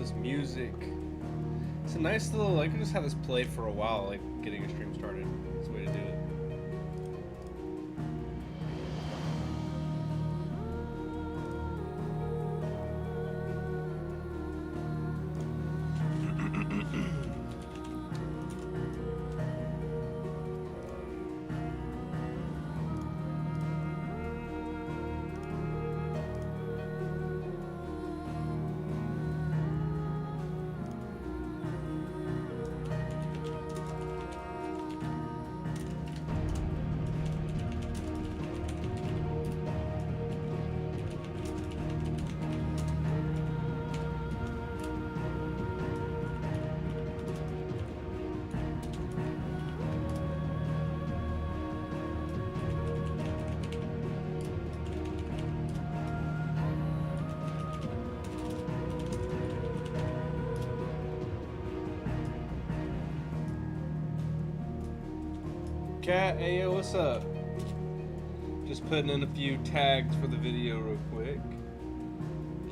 This music. It's a nice little. I could just have this played for a while, like getting a stream started. It's the way to do it. Cat, hey yo, what's up? Just putting in a few tags for the video real quick.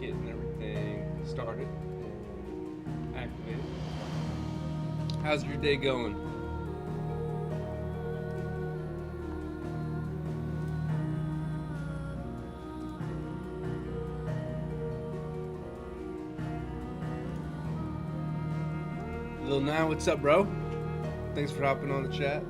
Getting everything started and activated. How's your day going? Lil Nine, what's up, bro? Thanks for hopping on the chat.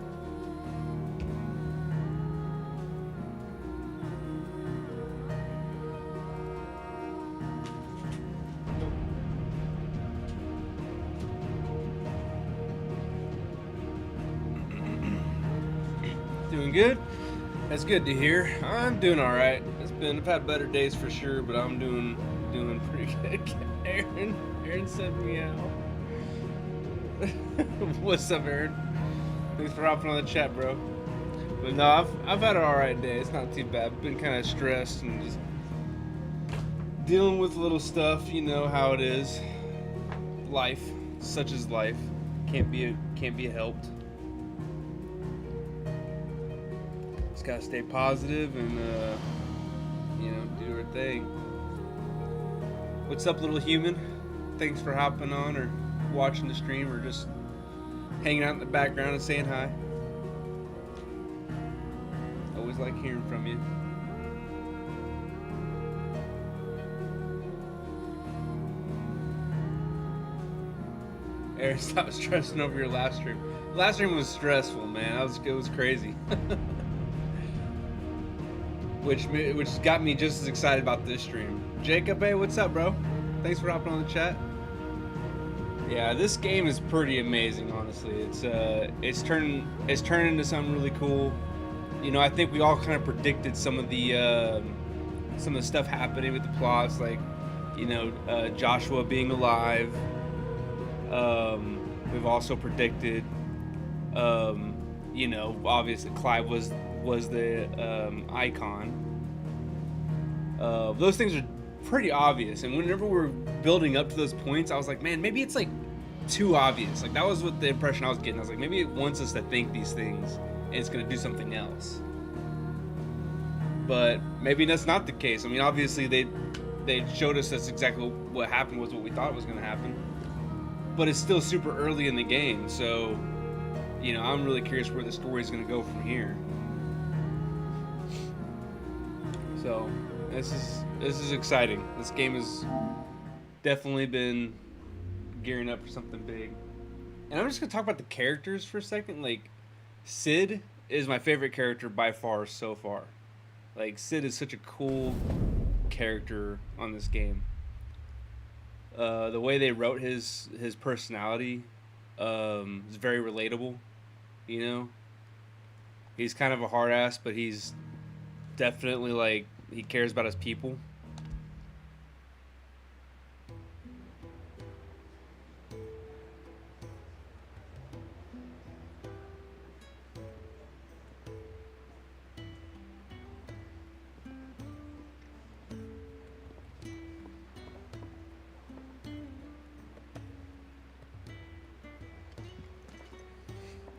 Doing good? That's good to hear. I'm doing all right. I've had better days for sure, but I'm doing pretty good. Aaron said meow. What's up, Aaron? Thanks for hopping on the chat, bro. But no, I've had an all right day. It's not too bad. I've been kind of stressed and just dealing with little stuff. You know how it is. Life, such as life, can't be helped. Just gotta stay positive and do our thing. What's up, little human? Thanks for hopping on or watching the stream or just hanging out in the background and saying hi. Always like hearing from you. Aaron, stop stressing over your last stream. Last stream was stressful, man. It was crazy. Which got me just as excited about this stream. Jacob, hey, what's up, bro? Thanks for hopping on the chat. Yeah, this game is pretty amazing, honestly. It's turned into something really cool. You know, I think we all kind of predicted some of the stuff happening with the plots, like, you know, Joshua being alive. We've also predicted, you know, obviously Clive was the icon. Those things are pretty obvious, and whenever we're building up to those points, I was like, man, maybe it's like too obvious. Like, that was what the impression I was getting. I was like, maybe it wants us to think these things and it's gonna do something else. But maybe that's not the case. I mean, obviously they showed us that's exactly what happened was what we thought was gonna happen. But it's still super early in the game, so you know, I'm really curious where the story is gonna go from here. So this is exciting. This game has definitely been gearing up for something big. And I'm just gonna talk about the characters for a second. Like, Sid is my favorite character by far so far. Like, Sid is such a cool character on this game. The way they wrote his personality is very relatable. You know, he's kind of a hard ass, but he's definitely, like, he cares about his people.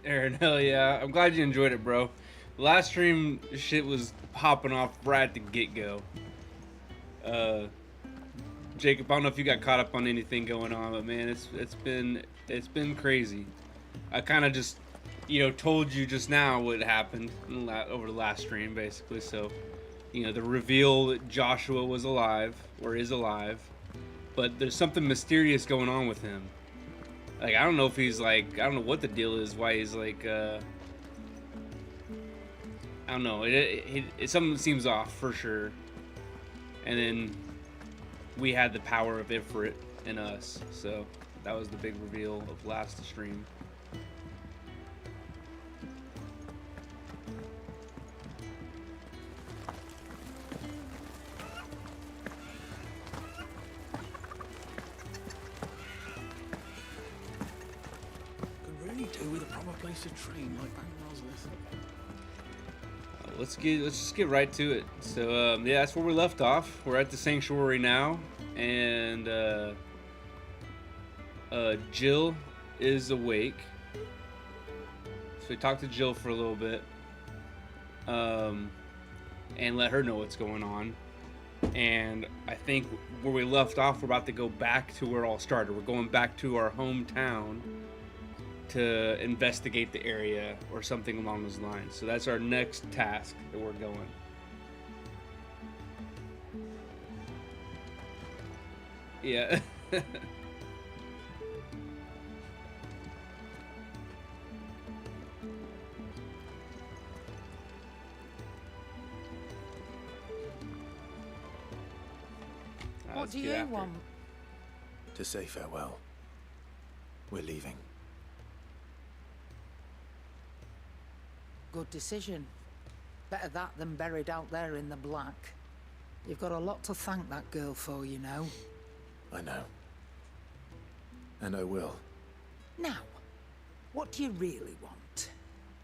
Aaron, hell yeah. I'm glad you enjoyed it, bro. Last stream, shit was popping off right at the get-go. Jacob, I don't know if you got caught up on anything going on, but man, it's been crazy. I kind of just, told you just now what happened over the last stream, basically. So, the reveal that Joshua was alive or is alive, but there's something mysterious going on with him. Like, I don't know if he's like, I don't know what the deal is, why he's like, I don't know. Something seems off for sure. And then we had the power of Ifrit in us, so that was the big reveal of last stream. Could really do with a proper place to train like Bank Rosalith. Let's just get right to it. So yeah, that's where we left off. We're at the sanctuary now, and Jill is awake. So we talked to Jill for a little bit, and let her know what's going on. And I think where we left off, we're about to go back to where it all started. We're going back to our hometown to investigate the area or something along those lines. So that's our next task that we're going. Yeah. What do you want? To say farewell. We're leaving. Good decision. Better that than buried out there in the black. You've got a lot to thank that girl for, you know. I know. And I will. Now, what do you really want?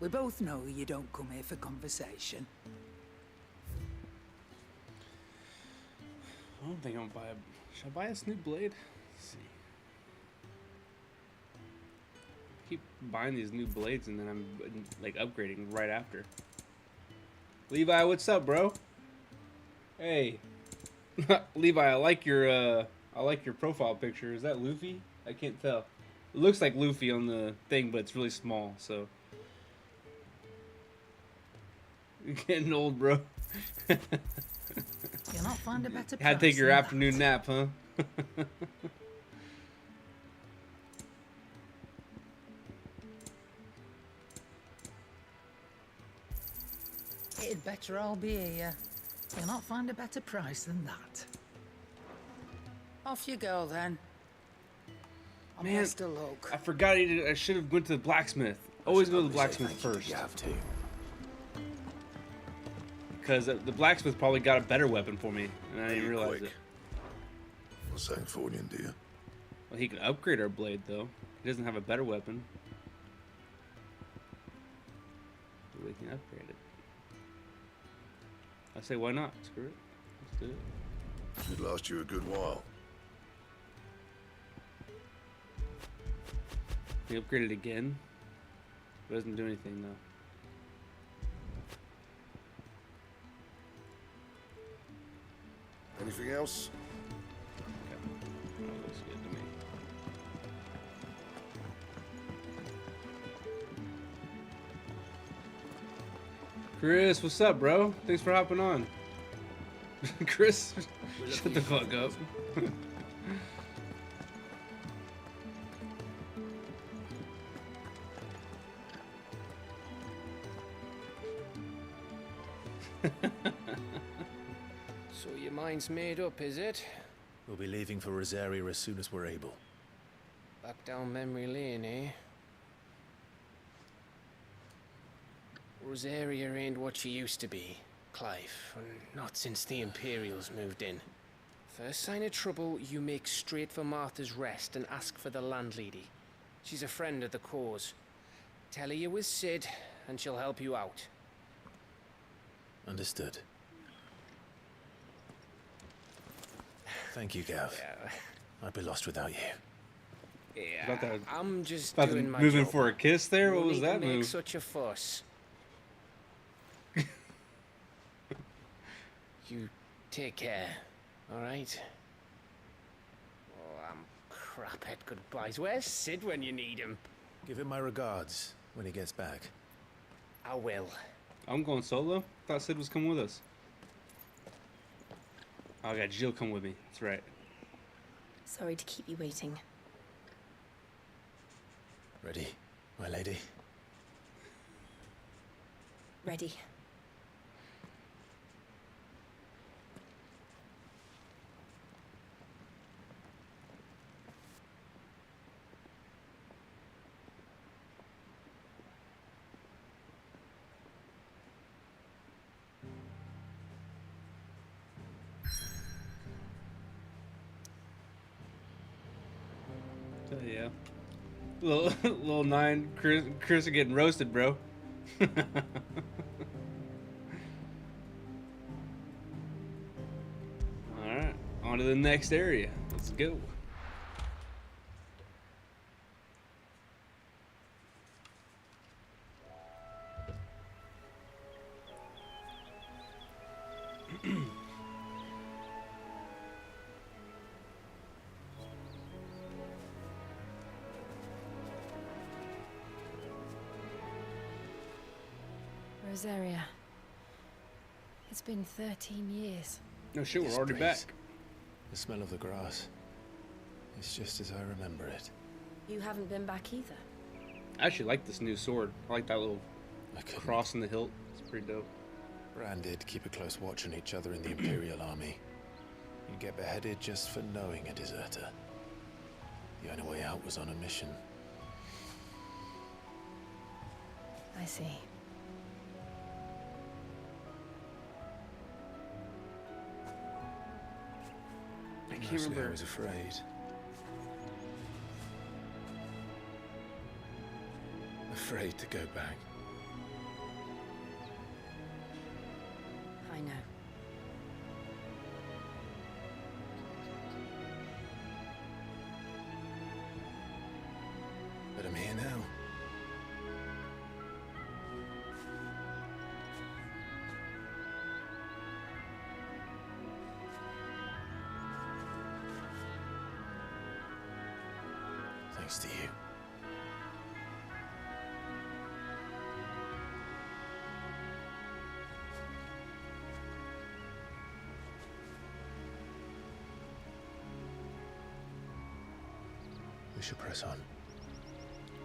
We both know you don't come here for conversation. I don't think I'm gonna buy should I buy a new blade? Let's see. Keep buying these new blades and then I'm like upgrading right after. Levi, what's up, bro? Hey. Levi, I like your profile picture. Is that Luffy? I can't tell. It looks like Luffy on the thing, but it's really small, so. You're getting old, bro. You'll not find a better Had to take your than afternoon that. nap, huh? It'd better all be here. You'll not find a better price than that. Off you go then. Man, Best of luck. I forgot I should have went to the blacksmith. Always go to the blacksmith first. You have to. Because the blacksmith probably got a better weapon for me, and I didn't realize it. What Sancthornian do you? Well, he can upgrade our blade, though. He doesn't have a better weapon. But we can upgrade it. I say, why not? Screw it. Let's do it. Should last you a good while. We upgrade it again. It doesn't do anything, though. Anything else? Okay. That looks good to me. Chris, what's up, bro? Thanks for hopping on. Chris, shut the fuck up. So your mind's made up, is it? We'll be leaving for Rosaria as soon as we're able. Back down memory lane, eh? Rosaria ain't what she used to be, Clive. Not since the Imperials moved in. First sign of trouble, you make straight for Martha's Rest and ask for the landlady. She's a friend of the cause. Tell her you was Sid, and she'll help you out. Understood. Thank you, Gav. Yeah. I'd be lost without you. About Yeah, that- I'm just About doing my moving job. for a kiss there? No What was need to that make move? such a fuss. You take care, all right? Craphead goodbyes. Where's Sid when you need him? Give him my regards when he gets back. I will. I'm going solo. Thought Sid was coming with us. Oh, I got Jill come with me. That's right. Sorry to keep you waiting. Ready, my lady? Ready. So, yeah. Little 9. Chris are getting roasted, bro. Alright. On to the next area. Let's go. Rosaria. It's been 13 years. No shit, we're This already place, back. The smell of the grass. It's just as I remember it. You haven't been back either. I actually like this new sword. I like that little I couldn't. cross in the hilt. It's pretty dope. Branded, keep a close watch on each other in the Imperial Army. You'd get beheaded just for knowing a deserter. The only way out was on a mission. I see. I can't Mostly remember. I was afraid. Afraid to go back. I know. But I'm here now. Thanks to you. We should press on.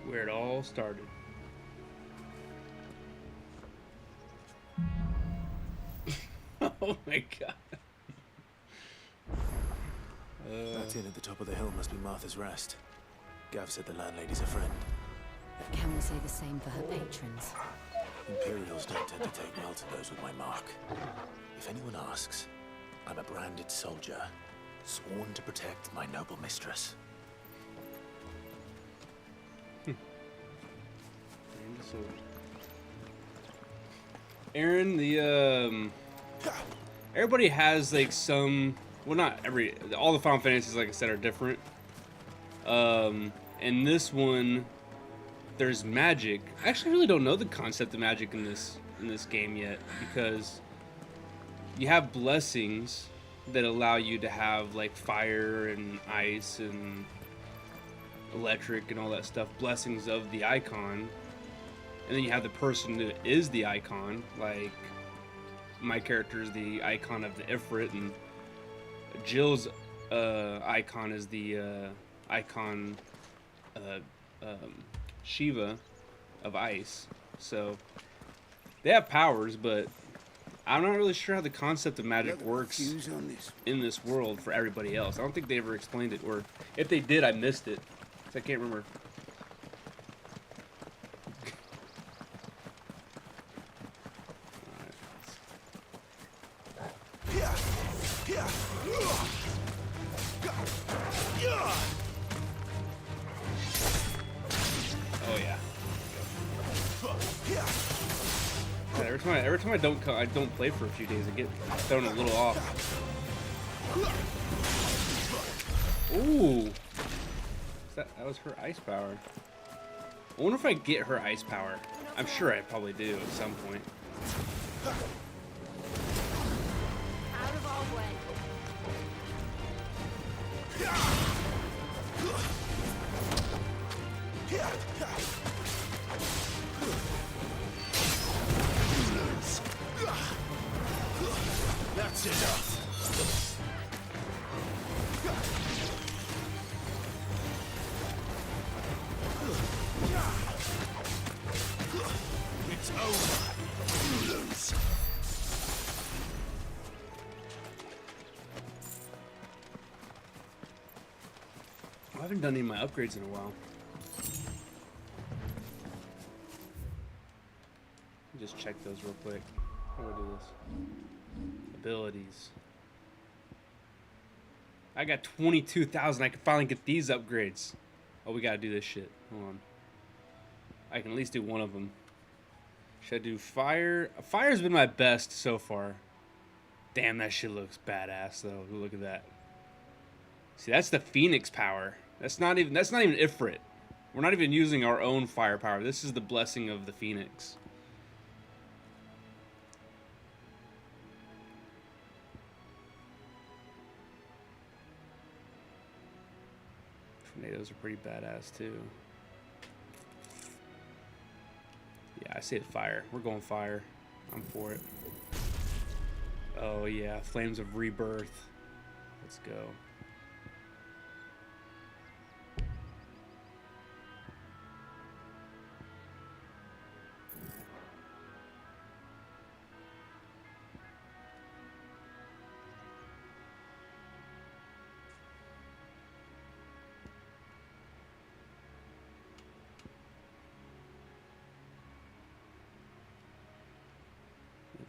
Where it all started. Oh my god. That inn at the top of the hill must be Martha's Rest. Gav said the landlady's a friend. Can we say the same for her patrons? Imperials don't tend to take well to those with my mark. If anyone asks, I'm a branded soldier, sworn to protect my noble mistress. Aaron, everybody has like some, well, not every, all the Final Fantasies, like I said, are different. And this one, there's magic. I actually really don't know the concept of magic in this game yet, because you have blessings that allow you to have like fire and ice and electric and all that stuff, blessings of the icon. And then you have the person that is the icon, like my character is the icon of the Ifrit, and Jill's icon is the icon Shiva of ice. So they have powers, but I'm not really sure how the concept of magic works in this world for everybody else. I don't think they ever explained it, or if they did, I missed it. 'Cause I can't remember. Oh yeah. God, every time I don't play for a few days, I get thrown a little off. Ooh, that was her ice power. I wonder if I get her ice power. I'm sure I probably do at some point. Out of our way. That's enough. It's over. You lose. I haven't done any of my upgrades in a while. Just check those real quick. How do I do this? Abilities. I got 22,000. I can finally get these upgrades. Oh, we gotta do this shit. Hold on. I can at least do one of them. Should I do fire? Fire's been my best so far. Damn, that shit looks badass though. Look at that. See, that's the Phoenix power. That's not even Ifrit. We're not even using our own firepower. This is the blessing of the Phoenix. Tornadoes are pretty badass too. Yeah, I say fire. We're going fire. I'm for it. Oh yeah, Flames of Rebirth. Let's go.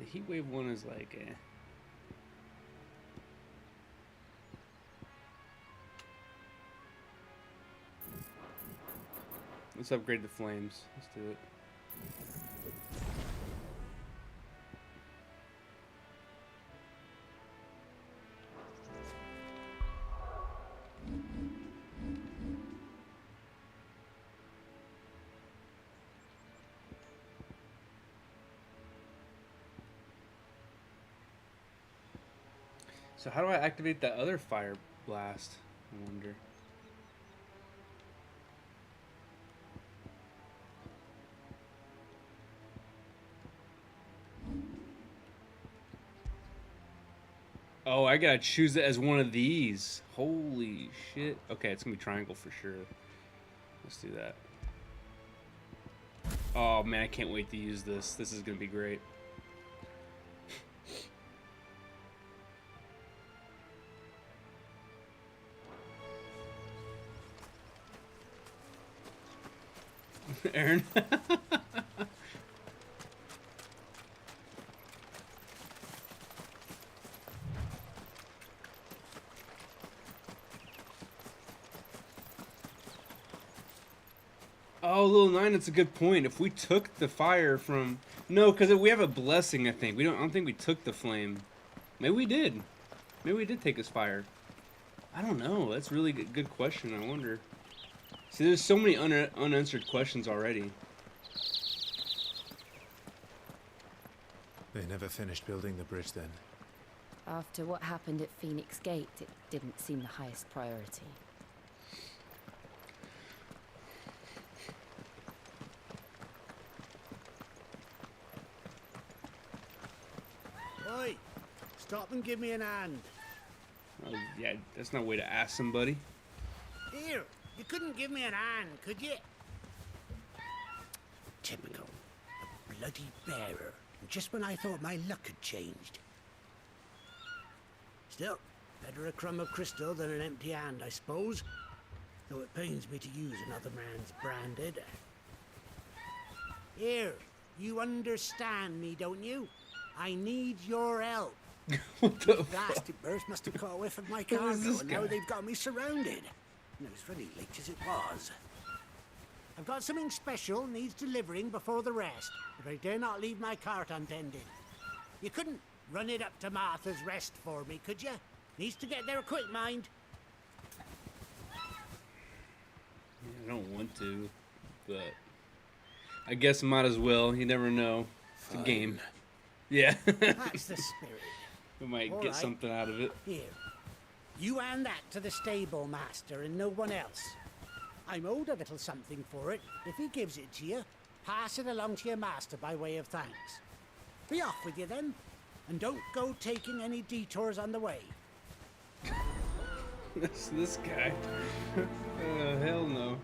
The Heatwave one is like, eh. Let's upgrade the flames. Let's do it. So how do I activate that other fire blast? I wonder. Oh, I gotta choose it as one of these. Holy shit. Okay, it's gonna be triangle for sure. Let's do that. Oh man, I can't wait to use this. This is gonna be great. Aaron. Oh, Little Nine, that's a good point. If we took the fire from... No, because we have a blessing, I think. I don't think we took the flame. Maybe we did. Maybe we did take his fire. I don't know. That's a really good question. I wonder. See, there's so many unanswered questions already. They never finished building the bridge then. After what happened at Phoenix Gate, it didn't seem the highest priority. Oi! Stop and give me an hand. Oh, yeah, that's no way to ask somebody. Here, you couldn't give me an hand, could you? Typical. A bloody bearer. Just when I thought my luck had changed. Still, better a crumb of crystal than an empty hand, I suppose. Though it pains me to use another man's branded. Here, you understand me, don't you? I need your help. What the fuck? Blasted birds must have caught a whiff of my is cargo, this and now guy? they've got me surrounded. And it was very late as it was. I've got something special needs delivering before the rest, but I dare not leave my cart untended. You couldn't run it up to Martha's Rest for me, could you? Needs to get there quick, mind. I don't want to, but I guess I might as well. You never know. It's a game. Yeah. That's the spirit. We might All get right. something out of it. Here, you hand that to the stable master and no one else. I'm owed a little something for it. If he gives it to you, pass it along to your master by way of thanks. Be off with you then. And don't go taking any detours on the way. this guy. Hell no.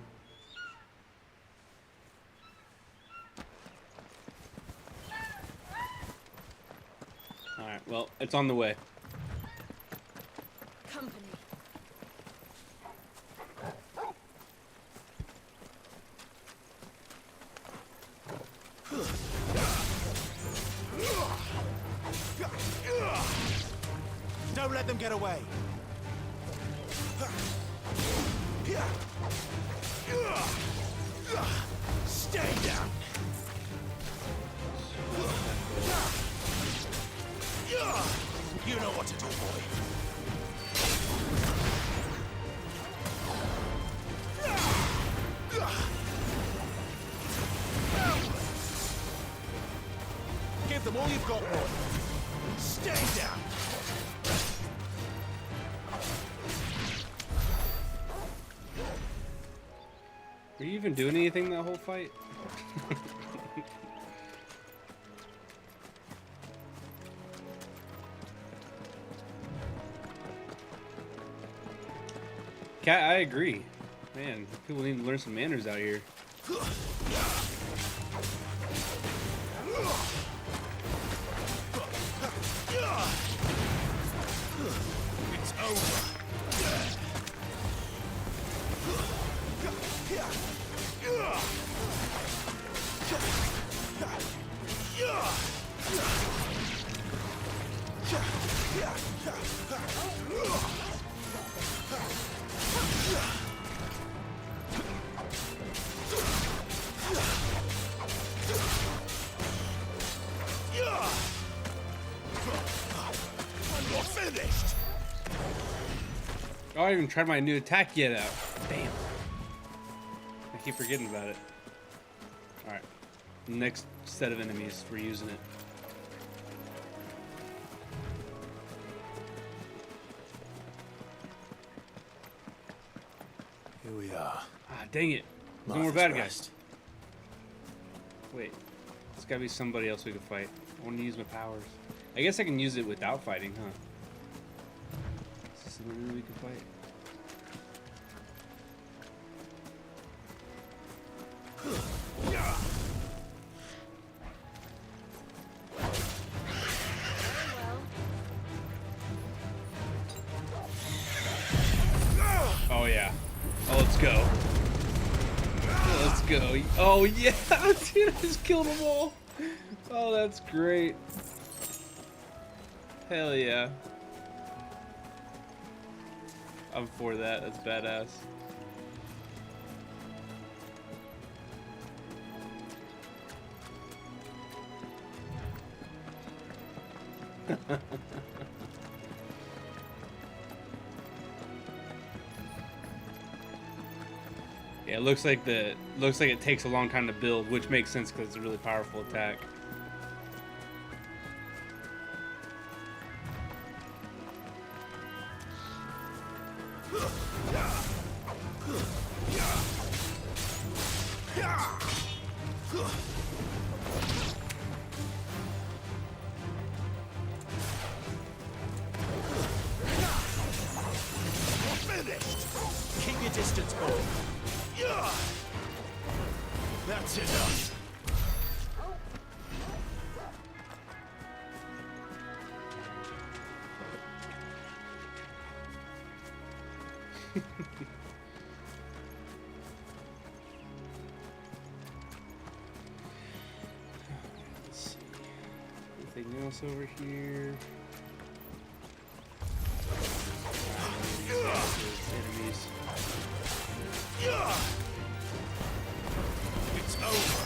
Alright, well, it's on the way. Company. Don't let them get away. Stay down. You know what to do, boy. Give them all you've got, boy. Stay down. Were you even doing anything that whole fight? Cat, I agree. Man, people need to learn some manners out here. It's over. Finished. Oh, I haven't even tried my new attack yet out. Damn. I keep forgetting about it. Alright. Next set of enemies, we're using it. Here we are. Ah, dang it. There's no more bad guys. Rest. Wait. There's gotta be somebody else we can fight. I want to use my powers. I guess I can use it without fighting, huh? Is this somebody we can fight? Oh yeah. Oh, let's go. Let's go. Oh yeah, dude, I just killed them all. Oh, that's great. Hell yeah. I'm for that. That's badass. Yeah, it looks like it takes a long time to build, which makes sense because it's a really powerful attack. Finished. Keep your distance, boy. That's enough. Let's see. Anything else over here? Enemies. It's over.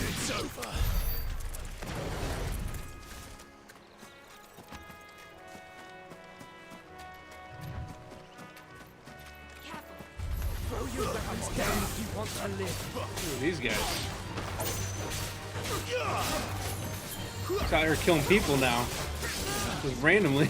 It's over. Throw your weapons down if you want to live. Who are these guys? He's out here killing people now. Just randomly.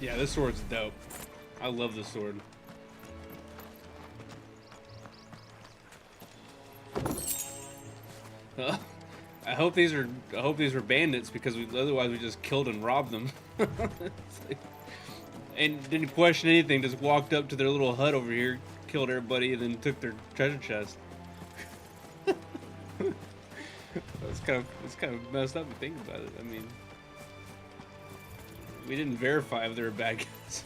Yeah, this sword's dope. I love this sword. I hope these were bandits because otherwise we just killed and robbed them. And didn't question anything, just walked up to their little hut over here, killed everybody, and then took their treasure chest. It's kind of messed up to think about it. I mean, we didn't verify if they were bad guys.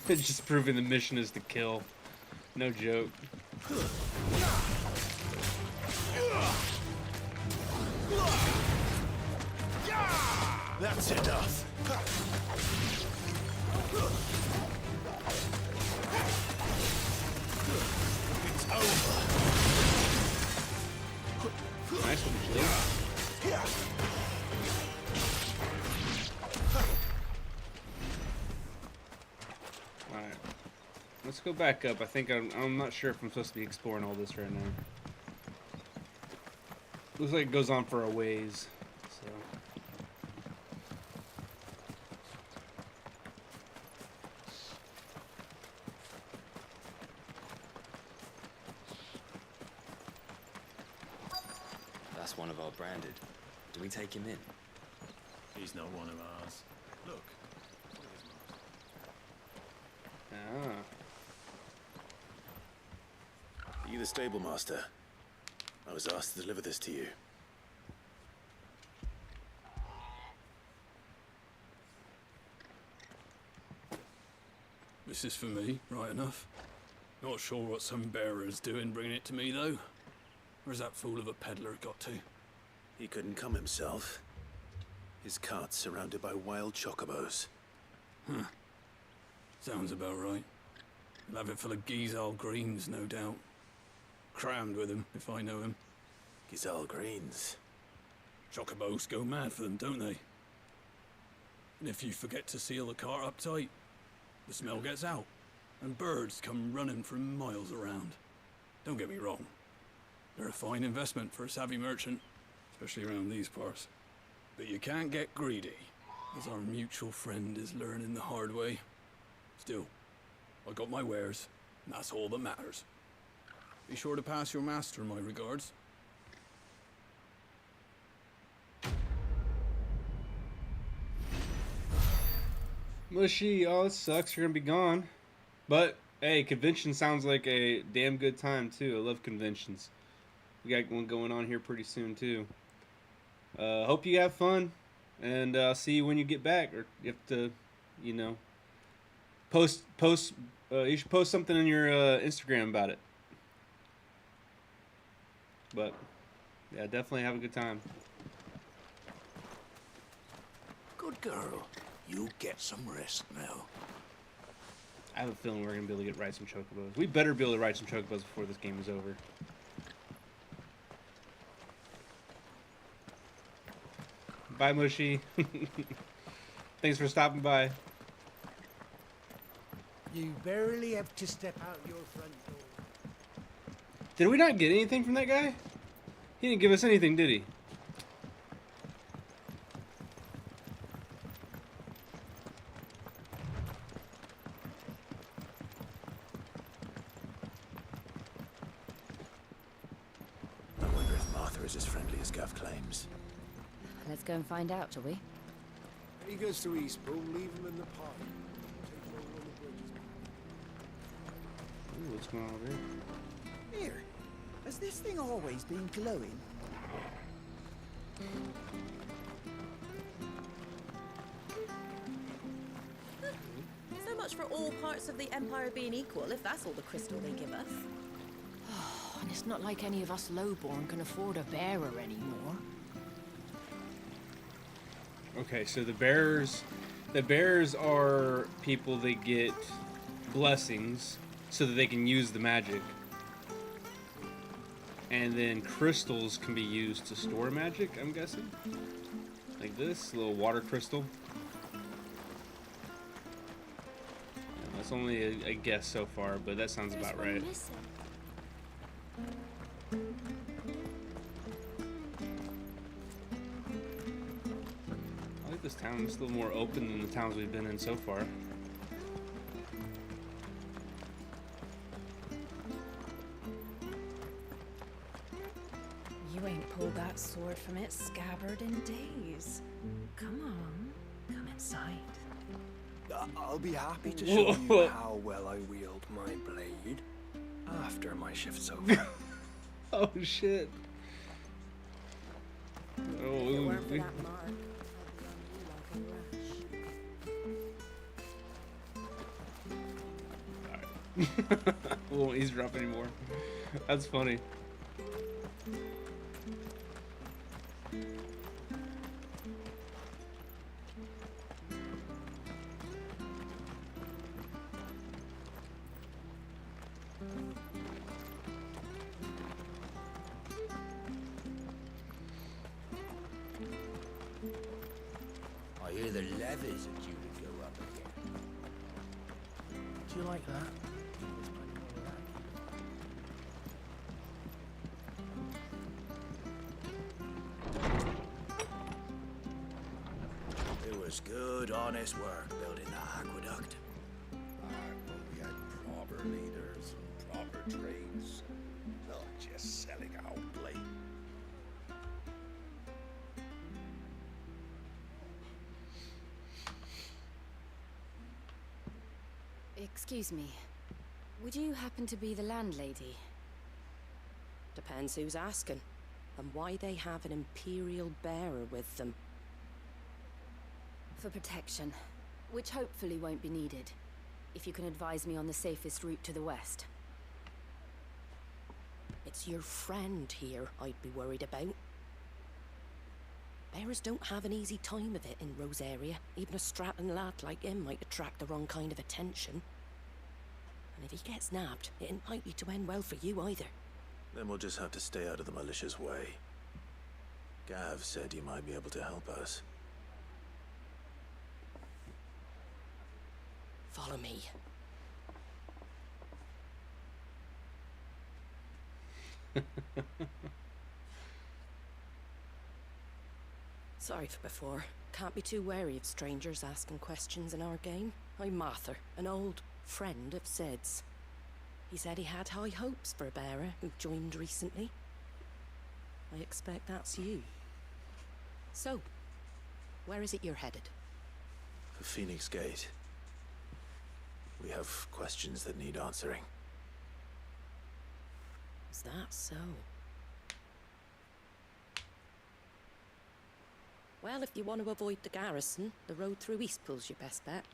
Just proving the mission is to kill. No joke. That's enough. It's over. Nice one, Lee. Alright. Let's go back up. I think I'm not sure if I'm supposed to be exploring all this right now. Looks like it goes on for a ways. So. That's one of our branded. Do we take him in? He's not one of ours. Look. Ah. Are you the stable master? I was asked to deliver this to you. This is for me, right enough. Not sure what some bearer's doing bringing it to me, though. Where's that fool of a peddler got to? He couldn't come himself. His cart's surrounded by wild chocobos. Huh. Sounds about right. He'll have it full of Gizal greens, no doubt. Crammed with him, if I know him. Gizal greens. Chocobos go mad for them, don't they? And if you forget to seal the cart up tight, the smell gets out, and birds come running from miles around. Don't get me wrong. They're a fine investment for a savvy merchant, especially around these parts. But you can't get greedy, as our mutual friend is learning the hard way. Still, I got my wares, and that's all that matters. Be sure to pass your master my regards. Mushy, oh, it sucks. You're gonna be gone. But hey, convention sounds like a damn good time too. I love conventions. We got one going on here pretty soon too. Hope you have fun, and I'll see you when you get back. Or you have to, you know, post. You should post something on your Instagram about it. But yeah, definitely have a good time. Good girl. You get some rest now. I have a feeling we're gonna be able to ride some chocobos. We better be able to ride some chocobos before this game is over. Bye, Mushy. Thanks for stopping by. You barely have to step out your front door. Did we not get anything from that guy? He didn't give us anything, did he? I wonder if Martha is as friendly as Gav claims. Let's go and find out, shall we? He goes to Eastbourne, leave him in the park. Take one on the bridges. Ooh, what's going on over here? Here, has this thing always been glowing? So much for all parts of the Empire being equal, if that's all the crystal they give us. And it's not like any of us lowborn can afford a bearer anymore. Okay, so the bearers are people that get blessings so that they can use the magic. And then crystals can be used to store magic, I'm guessing. Like this little water crystal. That's only a guess so far, but that sounds about right. I like this town. It's a little more open than the towns we've been in so far. You ain't pulled that sword from its scabbard in days. Come on, come inside. I'll be happy to show you how well I wield my blade after my shift's over. Oh shit. If it weren't for that mark, we won't eavesdrop anymore. That's funny. I hear the levies are due to go up again. Do you like that? It was good, honest work building the aqueduct. Well, we had proper leaders and proper trades, not just selling out blade. Excuse me. Would you happen to be the landlady? Depends who's asking, and why they have an Imperial bearer with them. For protection, which hopefully won't be needed. If you can advise me on the safest route to the west. It's your friend here I'd be worried about. Bearers don't have an easy time of it in Rosaria. Even a Stratton lad like him might attract the wrong kind of attention. And if he gets nabbed, it ain't likely to end well for you either. Then we'll just have to stay out of the malicious way. Gav said you might be able to help us. Follow me. Sorry for before. Can't be too wary of strangers asking questions in our game. I'm Martha, an old friend of Sid's. He said he had high hopes for a bearer who joined recently. I expect that's you. So, where is it you're headed? For Phoenix Gate. We have questions that need answering. Is that so? Well, if you want to avoid the garrison, the road through Eastpool's your best bet.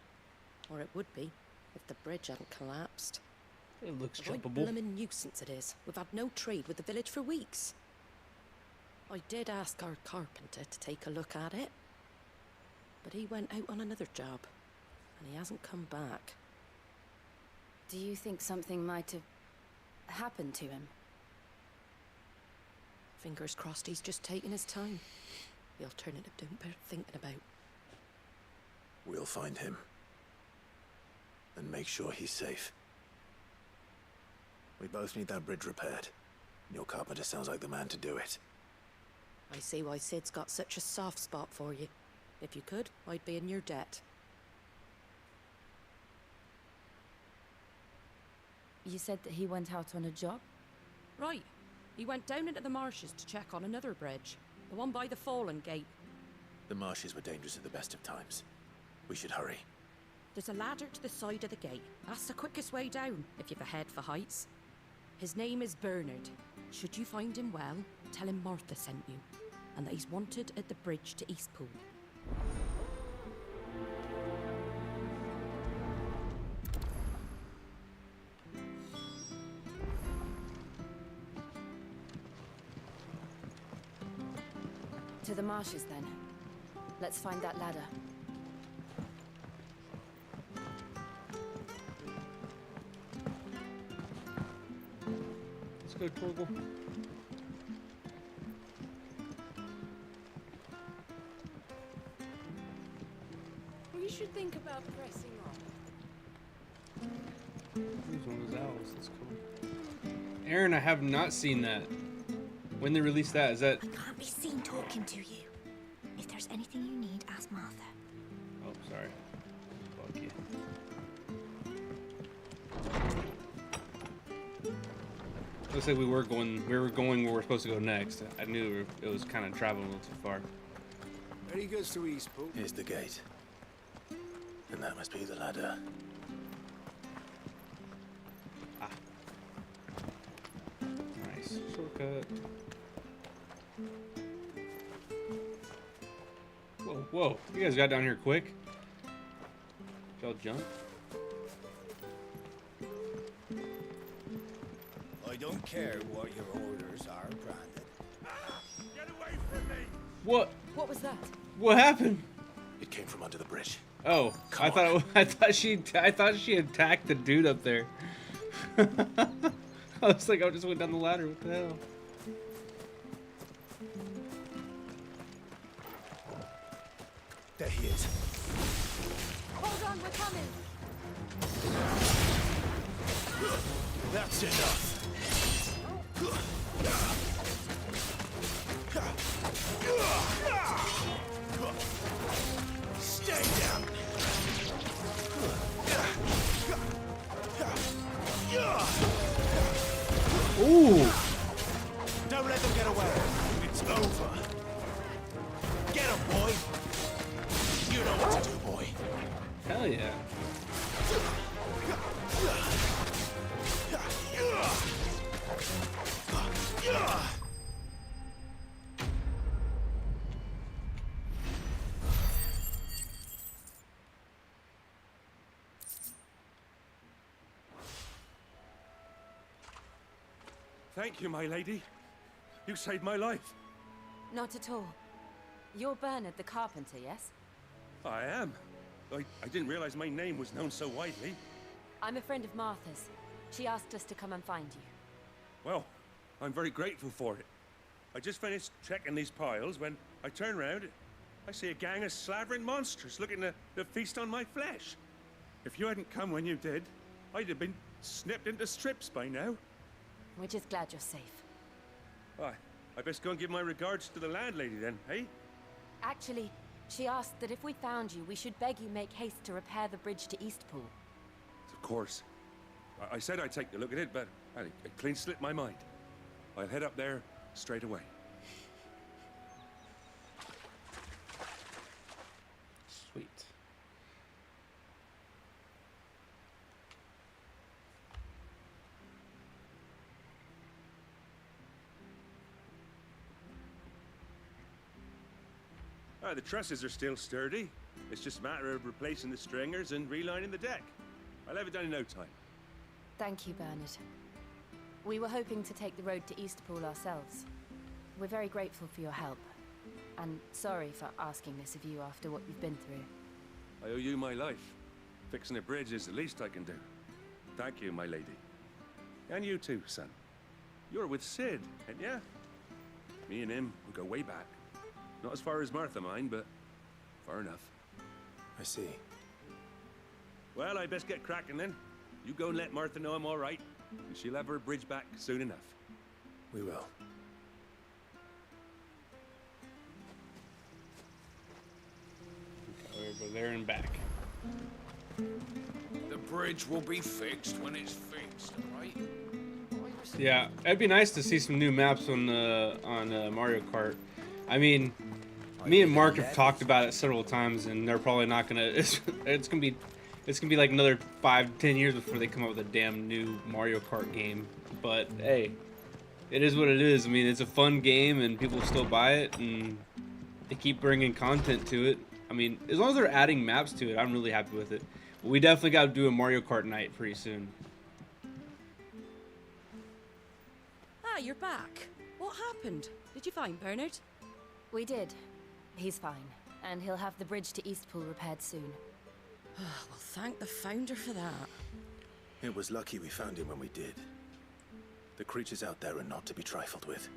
Or it would be, if the bridge hadn't collapsed. It looks What a jumpable. bloomin' nuisance it is. We've had no trade with the village for weeks. I did ask our carpenter to take a look at it. But he went out on another job. And he hasn't come back. Do you think something might have happened to him? Fingers crossed he's just taking his time. The alternative don't bear thinking about. We'll find him. And make sure he's safe. We both need that bridge repaired. Your carpenter sounds like the man to do it. I see why Sid's got such a soft spot for you. If you could, I'd be in your debt. You said that he went out on a job? Right. He went down into the marshes to check on another bridge. The one by the Fallen Gate. The marshes were dangerous at the best of times. We should hurry. There's a ladder to the side of the gate. That's the quickest way down, if you've a head for heights. His name is Bernard. Should you find him well, tell him Martha sent you. And that he's wanted at the bridge to Eastpool. To the marshes, then. Let's find that ladder. Let's go, Torgal. else that's cool. Aaron, I have not seen that. When they released that, is that? I can't be seen talking to you. If there's anything you need, ask Martha. Oh, sorry. Fuck you. Looks like we were going where we're supposed to go next. I knew it was kind of traveling a little too far. Ready goes to Eastpool. Here's the gate. And that must be the ladder. Ah. Nice. Shortcut. Whoa, whoa. You guys got down here quick. Did y'all jump? I don't care what your orders are, Brandon. Get away from me! What? What was that? What happened? It came from under the bridge. Oh, I thought she attacked the dude up there. I was like, I just went down the ladder. What the hell? There he is. Hold on, we're coming. That's enough. Stay down. Ooh. Don't let them get away. It's over. Get him, boy. You know what to do, boy. Hell yeah. Thank you, my lady. You saved my life. Not at all. You're Bernard the carpenter, yes? I am. I didn't realize my name was known so widely. I'm a friend of Martha's. She asked us to come and find you. Well, I'm very grateful for it. I just finished checking these piles when I turn around. I see a gang of slavering monsters looking to feast on my flesh. If you hadn't come when you did, I'd have been snipped into strips by now. We're just glad you're safe. I best go and give my regards to the landlady then, hey? Actually, she asked that if we found you, we should beg you make haste to repair the bridge to Eastpool. Of course. I said I'd take a look at it, but it clean slipped my mind. I'll head up there straight away. Sweet. The trusses are still sturdy. It's just a matter of replacing the stringers and relining the deck. I'll have it done in no time. Thank you, Bernard. We were hoping to take the road to Eastpool ourselves. We're very grateful for your help. And sorry for asking this of you after what you've been through. I owe you my life. Fixing a bridge is the least I can do. Thank you, my lady. And you too, son. You're with Sid, ain't ya? Me and him, we go way back. Not as far as Martha, mind, but far enough. I see. Well, I best get cracking then. You go and let Martha know I'm all right, and she'll have her bridge back soon enough. We will. Okay, we'll go there and back. The bridge will be fixed when it's fixed, right? Yeah, it'd be nice to see some new maps on Mario Kart. I mean, me and Mark have talked about it several times, and they're probably not gonna. It's gonna be like another 5-10 years before they come up with a damn new Mario Kart game. But hey, it is what it is. I mean, it's a fun game, and people still buy it, and they keep bringing content to it. I mean, as long as they're adding maps to it, I'm really happy with it. But we definitely got to do a Mario Kart night pretty soon. Ah, you're back. What happened? Did you find Bernard? We did. He's fine, and he'll have the bridge to Eastpool repaired soon. Well, thank the Founder for that. It was lucky we found him when we did. The creatures out there are not to be trifled with.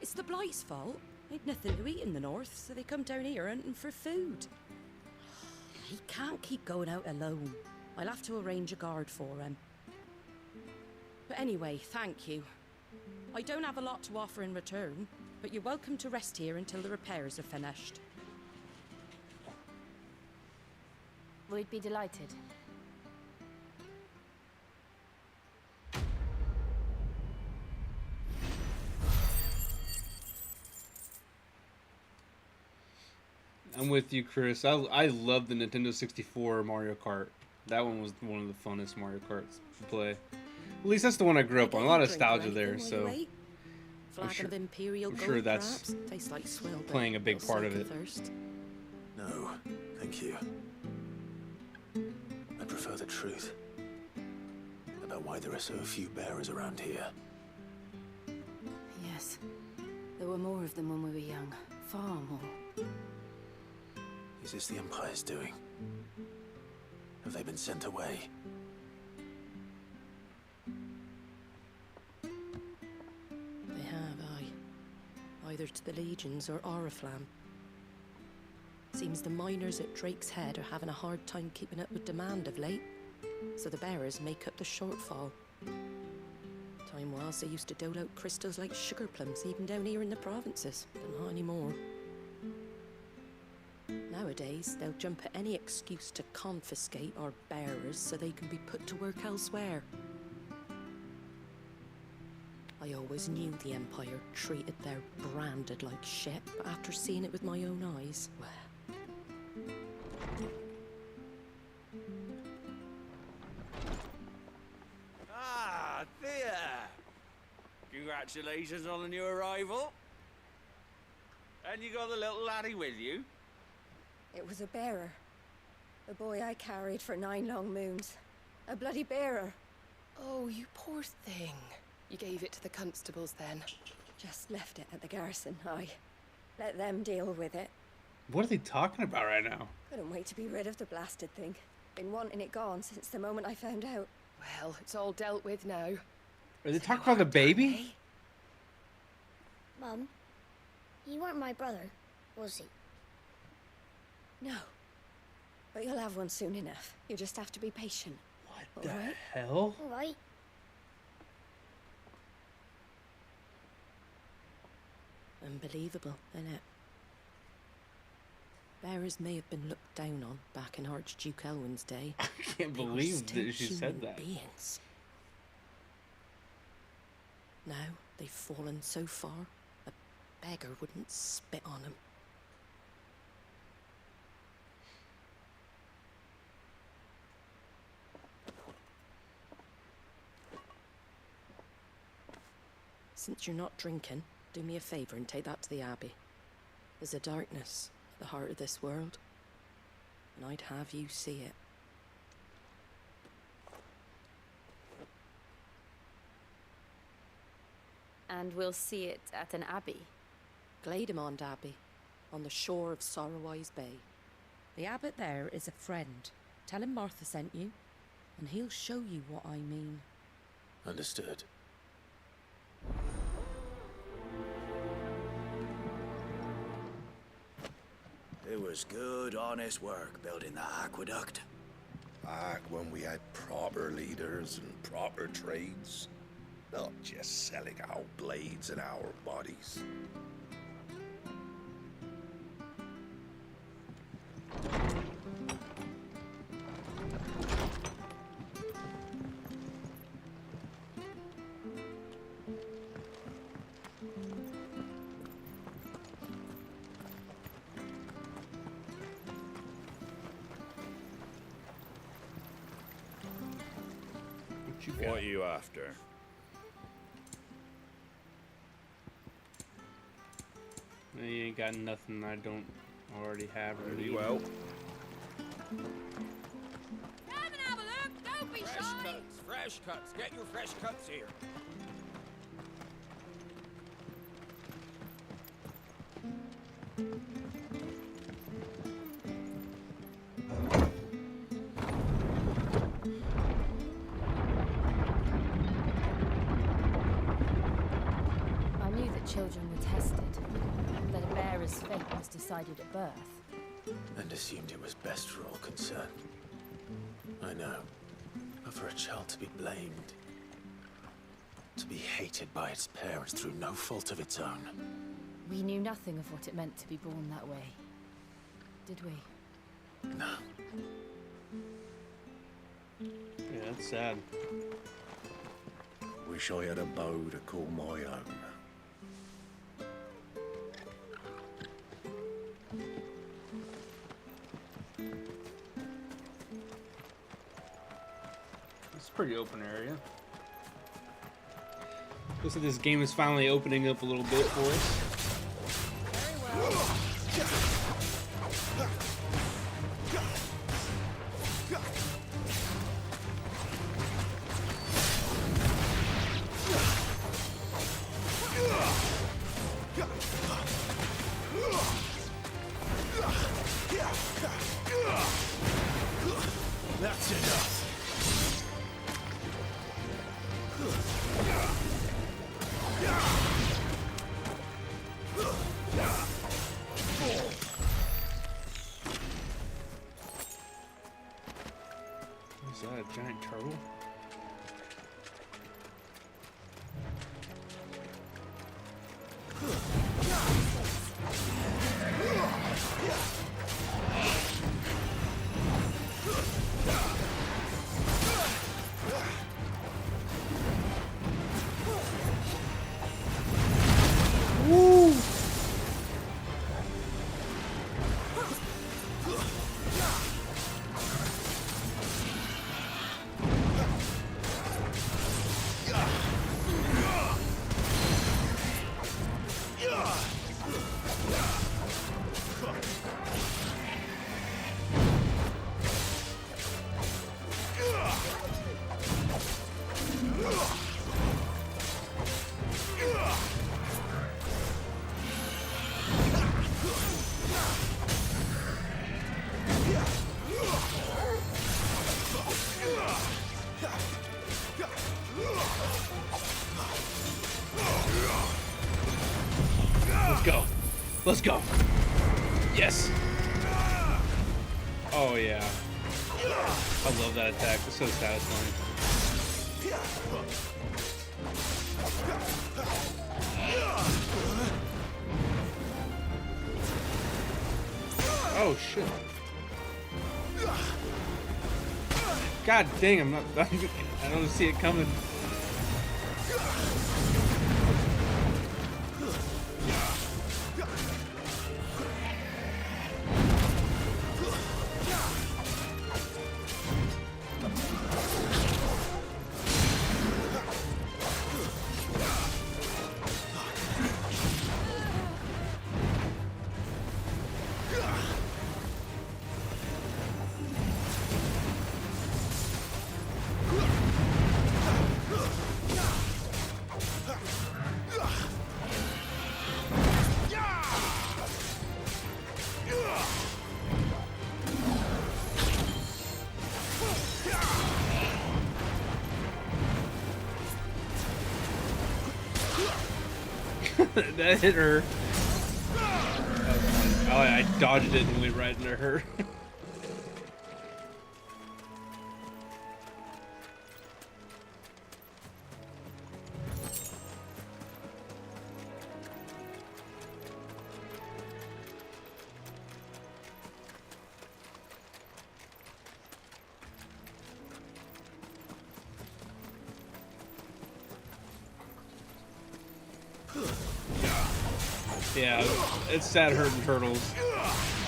It's the Blight's fault. They'd nothing to eat in the north, so they come down here hunting for food. He can't keep going out alone. I'll have to arrange a guard for him. But anyway, thank you. I don't have a lot to offer in return, but you're welcome to rest here until the repairs are finished. We'd be delighted. I'm with you, Chris. I love the Nintendo 64 Mario Kart. That one was one of the funnest Mario Karts to play. At least that's the one I grew up on. A lot of nostalgia there, so Flagon of Imperial I'm Gold, sure that's perhaps? Tastes like swill, but playing a big it'll part of soak it. your thirst. No, thank you. I prefer the truth about why there are so few bearers around here. Yes. There were more of them when we were young. Far more. Is this the Empire's doing? Have they been sent away? They have, aye. Either to the Legions or Oriflamme. Seems the miners at Drake's Head are having a hard time keeping up with demand of late, so the bearers make up the shortfall. Time was they used to dole out crystals like sugar plums even down here in the provinces, but not anymore. Nowadays, they'll jump at any excuse to confiscate our bearers so they can be put to work elsewhere. I always knew the Empire treated their branded like shit, but after seeing it with my own eyes, well... Ah, Thea! Congratulations on the new arrival. And you got the little laddie with you? It was a bearer. The boy I carried for 9 long moons. A bloody bearer. Oh, you poor thing. You gave it to the constables then? Just left it at the garrison, aye. Let them deal with it. What are they talking about right now? Couldn't wait to be rid of the blasted thing. Been wanting it gone since the moment I found out. Well, it's all dealt with now. Are they talking about the baby? Mum, you weren't my brother, was he? No. But you'll have one soon enough. You just have to be patient. What the hell? All right. Unbelievable, innit? Bearers may have been looked down on back in Archduke Elwin's day. I can't believe that she said that. Beings. Now they've fallen so far, a beggar wouldn't spit on them. Since you're not drinking, do me a favour and take that to the Abbey. There's a darkness at the heart of this world, and I'd have you see it. And we'll see it at an abbey. Glademond Abbey, on the shore of Sorrowwise Bay. The abbot there is a friend. Tell him Martha sent you, and he'll show you what I mean. Understood. It was good, honest work building the aqueduct. Back when we had proper leaders and proper trades. Not just selling our blades and our bodies. What are you after? You ain't got nothing I don't already have. Pretty well. Come and have a look. Don't be Fresh shy. cuts, fresh cuts. Get your fresh cuts here. I knew that children were tested, that a bearer's fate was decided at birth. And assumed it was best for all concerned. I know. But for a child to be blamed... To be hated by its parents through no fault of its own. We knew nothing of what it meant to be born that way, did we? No. Yeah, that's sad. Wish I had a bow to call my own. It's a pretty open area. Looks like this game is finally opening up a little bit for us. That's enough. Is that a giant turtle? Woo! Let's go. Let's go. Yes. Oh yeah. I love that attack. It's so satisfying. Oh shit. God dang, I'm not I don't see it coming. That hit her. Oh, I dodged it and went right into her. Yeah, it's sad hurting turtles.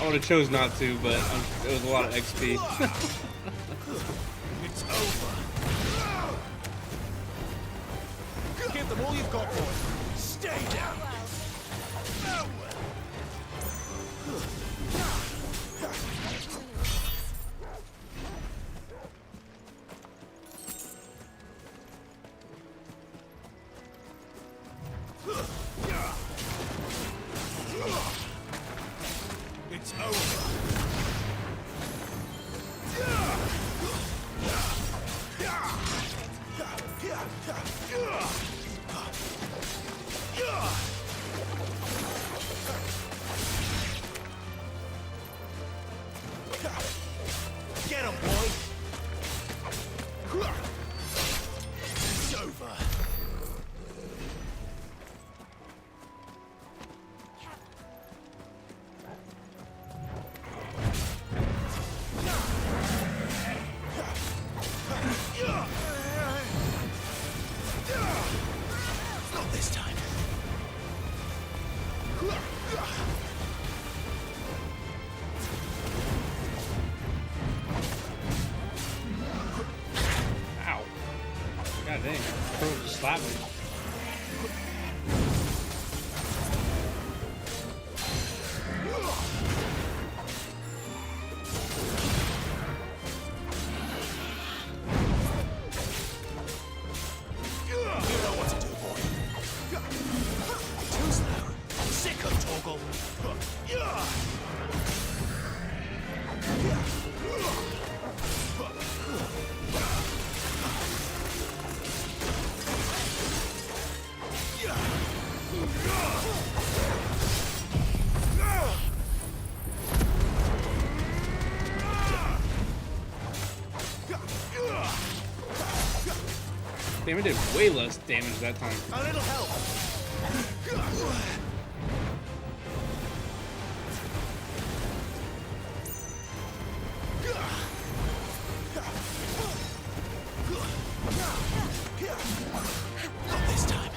I would have chose not to, but it was a lot of XP. It's over. Give them all you've got, boy. Stay down. It's over. Get him, boy. It's over. God dang. Pro just slapped me. Damn, it did way less damage that time. A little help. Not this time.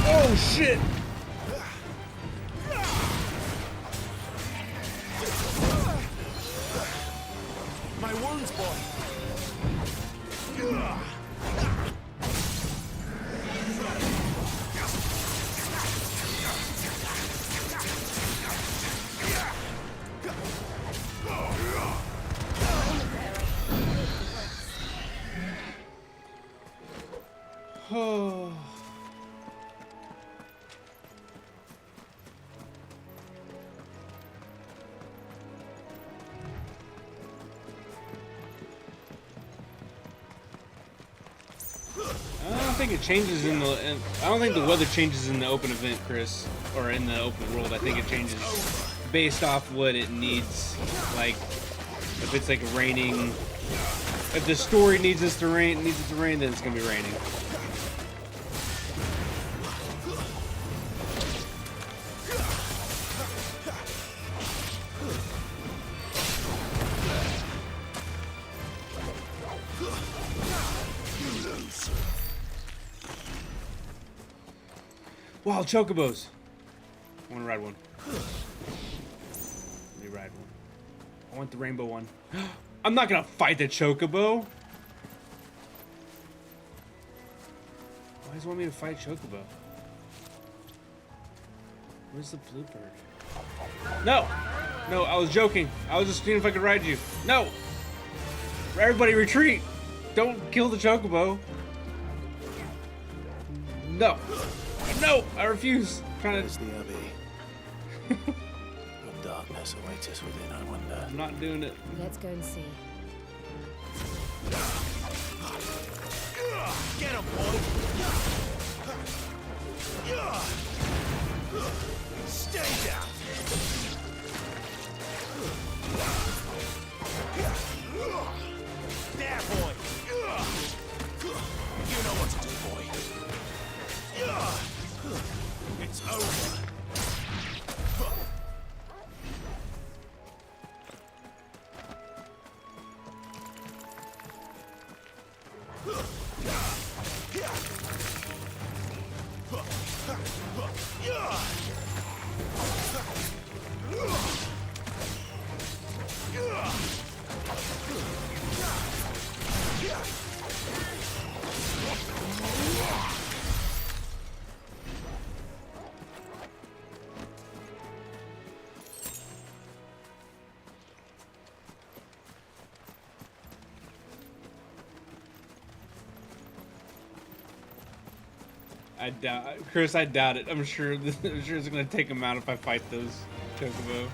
Oh shit! My wounds, boy. Oh. I don't think it changes in the. I don't think the weather changes in the open event, Chris, or in the open world. I think it changes based off what it needs. Like, if it's like raining, if the story needs it to rain, then it's gonna be raining. Wow, chocobos! I want to ride one. Let me ride one. I want the rainbow one. I'm not gonna fight the chocobo! Why does he want me to fight chocobo? Where's the blue bird? No! No, I was joking. I was just seeing if I could ride you. No! Everybody retreat! Don't kill the chocobo. No! No! I refuse! Where's the Abbey? What darkness awaits us within, I wonder. I'm not doing it. Let's go and see. Get him, boy! Stay down! There, boy! You know what to do, boy. It's over. I doubt, Chris. I doubt it. I'm sure. I'm sure it's gonna take him out if I fight those chocobo.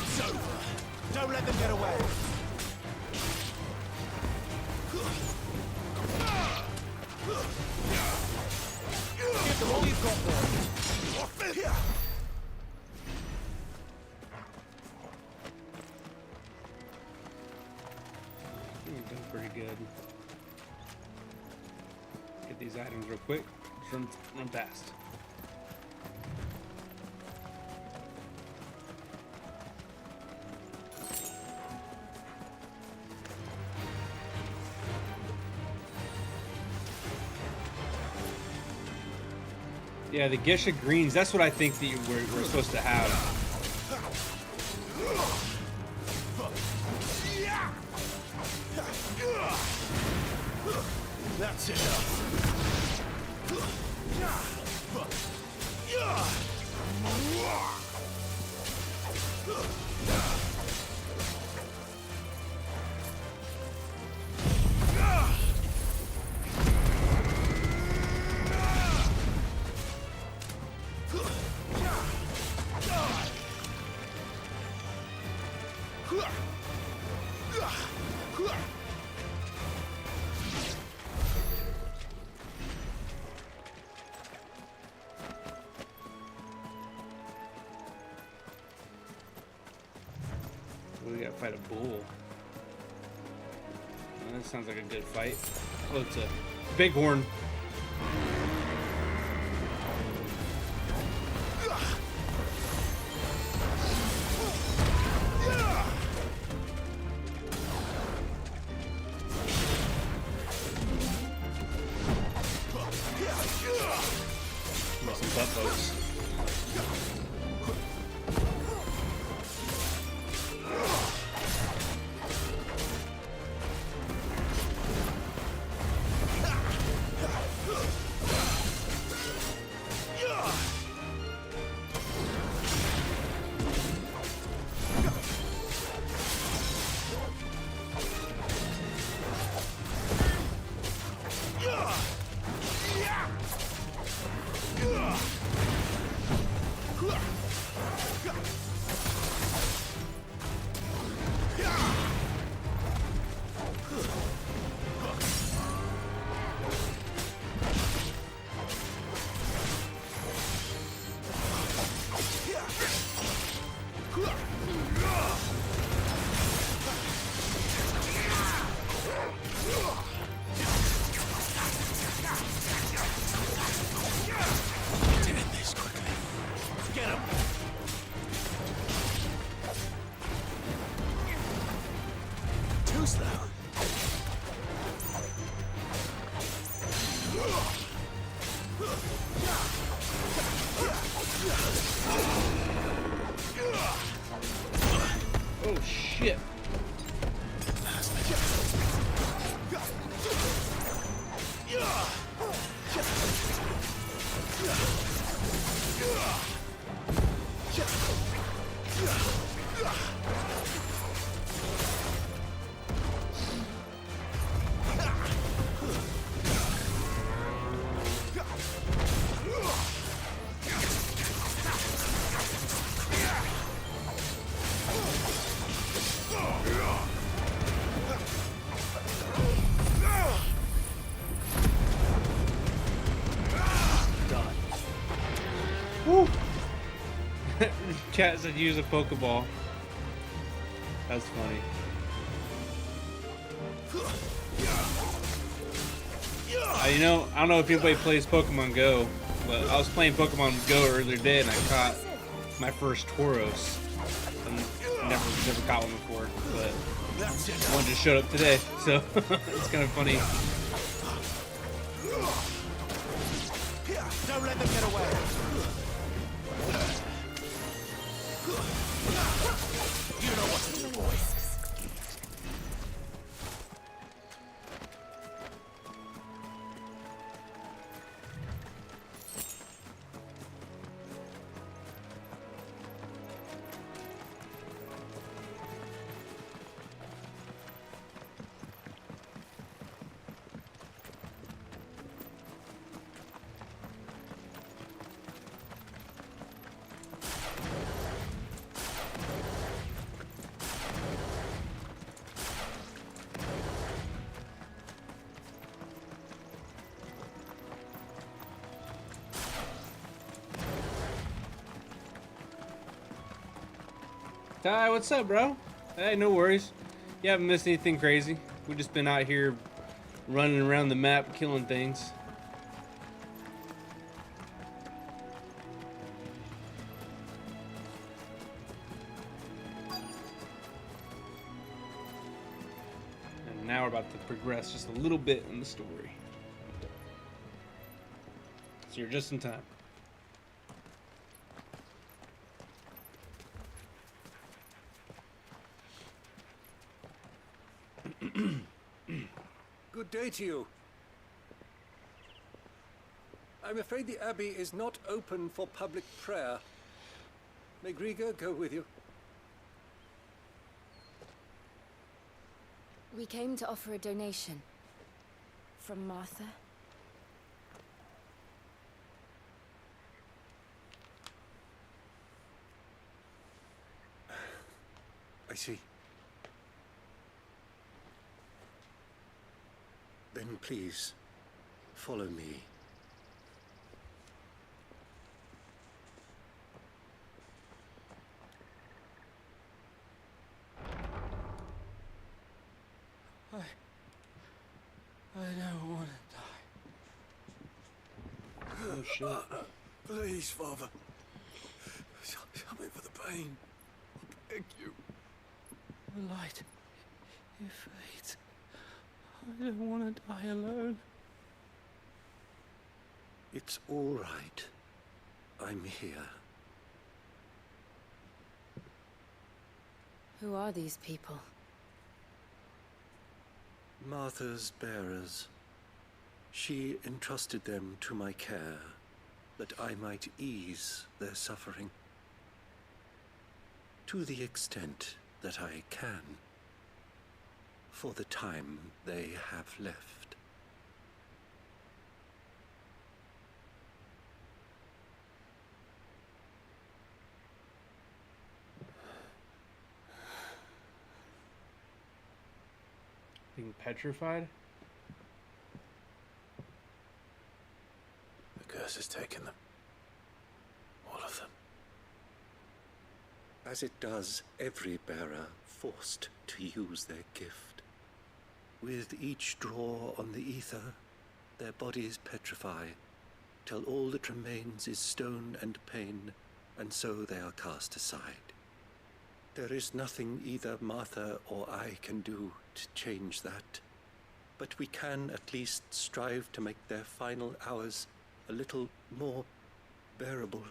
It's over. Don't let them get away. Give them all you've got, boy. Doing pretty good. Get these items real quick. Just run past. Yeah, the Gesha greens. That's what I think that we're supposed to have. That's enough. We gotta fight a bull. Well, that sounds like a good fight. Oh, it's a bighorn. Some butt boats. Oh shit. Chat said use a Pokeball. That's funny. You know, I don't know if anybody plays Pokemon Go, but I was playing Pokemon Go earlier today and I caught my first Tauros. Never caught one before, but one just showed up today, so it's kind of funny. Don't let them get away. You know what to do, boy. Ty, what's up, bro? Hey, no worries. You haven't missed anything crazy. We've just been out here running around the map, killing things. And now we're about to progress just a little bit in the story. So you're just in time. Good day to you. I'm afraid the Abbey is not open for public prayer. May Griga go with you? We came to offer a donation. From Martha. I see. Then please, follow me. I don't want to die. Oh shit. Please, Father. Help me for the pain. I beg you. The light. It fades. I don't want to die alone. It's all right. I'm here. Who are these people? Martha's bearers. She entrusted them to my care, that I might ease their suffering. To the extent that I can, for the time they have left. Being petrified? The curse has taken them. All of them. As it does every bearer forced to use their gift. With each draw on the ether, their bodies petrify, till all that remains is stone and pain, and so they are cast aside. There is nothing either Martha or I can do to change that, but we can at least strive to make their final hours a little more bearable.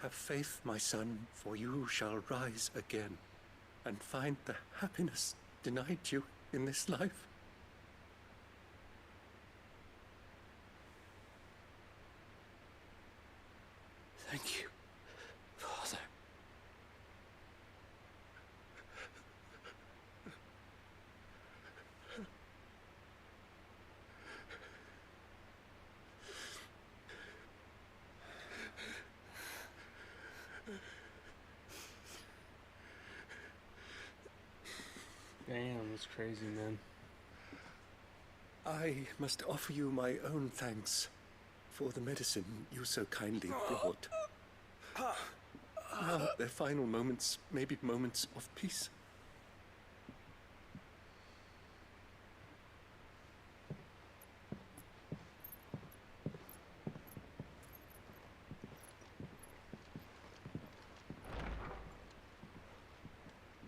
Have faith, my son, for you shall rise again and find the happiness denied you in this life. Thank you, Father. Damn, that's crazy, man. I must offer you my own thanks for the medicine you so kindly brought. Now, their final moments may be moments of peace.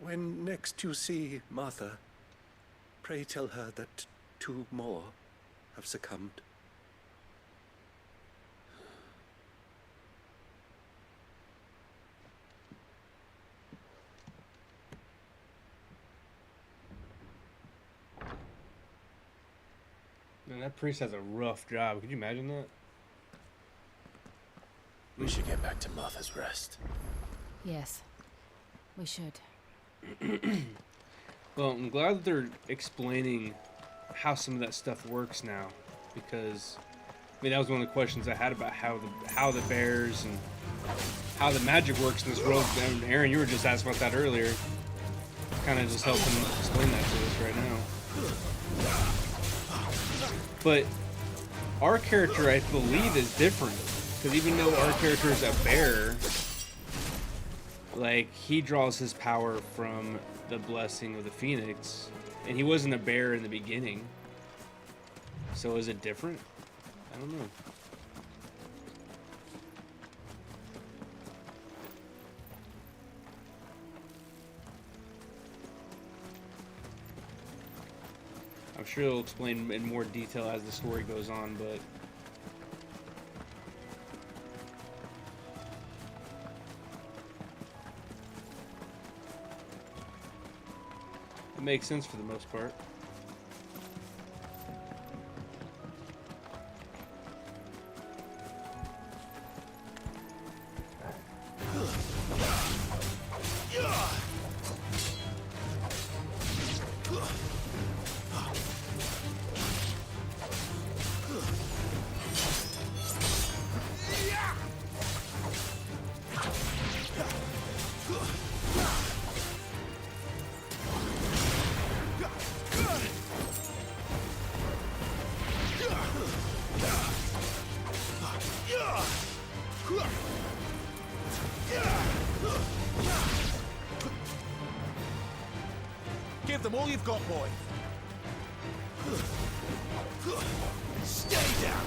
When next you see Martha, pray tell her that 2 more have succumbed. Man, that priest has a rough job. Could you imagine that? We should get back to Martha's Rest. Yes, we should. Well, I'm glad that they're explaining how some of that stuff works now, because I mean that was one of the questions I had about how the bears and how the magic works in this world. And Aaron, you were just asking about that earlier. Kind of just helping explain that to us right now. But our character, I believe, is different, because even though our character is a bear, like, he draws his power from the blessing of the phoenix, and he wasn't a bear in the beginning. So is it different? I don't know. I'm sure it'll explain in more detail as the story goes on, but makes sense for the most part. Give them all you've got, boy. Stay down.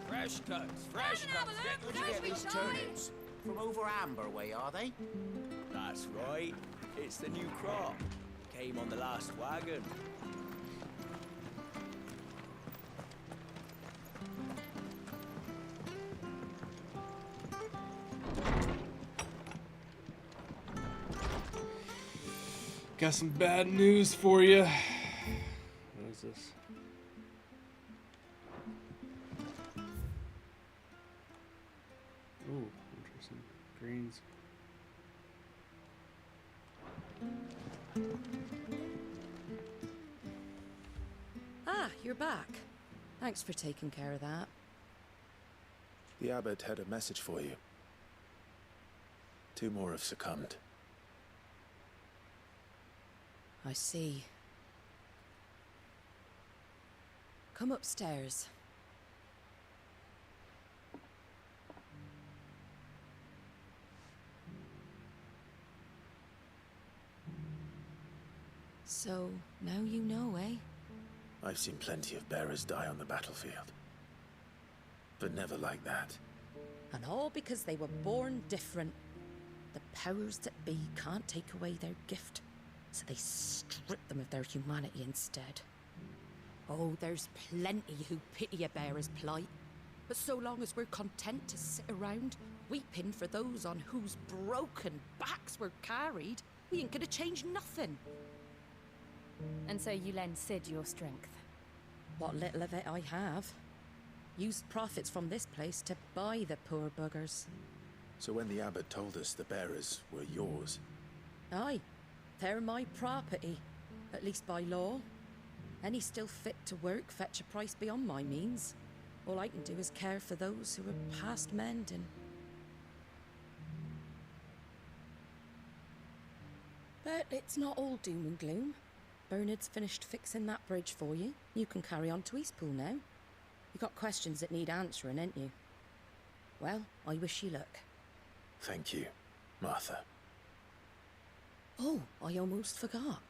Fresh cuts, fresh cuts. Where'd you get these turnips? From over Amber way, are they? That's right. It's the new crop. Came on the last wagon. Got some bad news for you. What is this? Ooh, interesting. Greens. Ah, you're back. Thanks for taking care of that. The abbot had a message for you. 2 more have succumbed. I see. Come upstairs. So, now you know, eh? I've seen plenty of bearers die on the battlefield. But never like that. And all because they were born different. The powers that be can't take away their gift, so they strip them of their humanity instead. Oh, there's plenty who pity a bearer's plight. But so long as we're content to sit around, weeping for those on whose broken backs we're carried, we ain't gonna change nothing. And so you lend Sid your strength? What little of it I have. Used profits from this place to buy the poor buggers. So when the abbot told us the bearers were yours... Aye, they're my property, at least by law. Any still fit to work fetch a price beyond my means. All I can do is care for those who are past mending. But it's not all doom and gloom. Bernard's finished fixing that bridge for you. You can carry on to Eastpool now. You got questions that need answering, ain't you? Well, I wish you luck. Thank you, Martha. Oh, I almost forgot.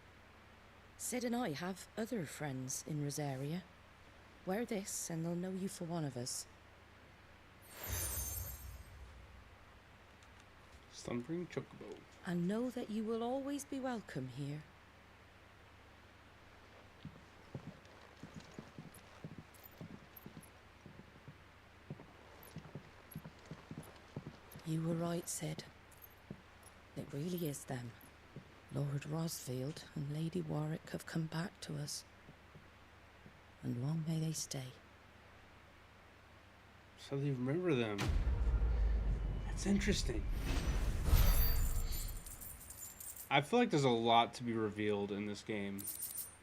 Sid and I have other friends in Rosaria. Wear this and they'll know you for one of us. Slumbering Chocobo. And know that you will always be welcome here. You were right, Sid. It really is them. Lord Rosfield and Lady Warwick have come back to us. And long may they stay. So they remember them. That's interesting. I feel like there's a lot to be revealed in this game.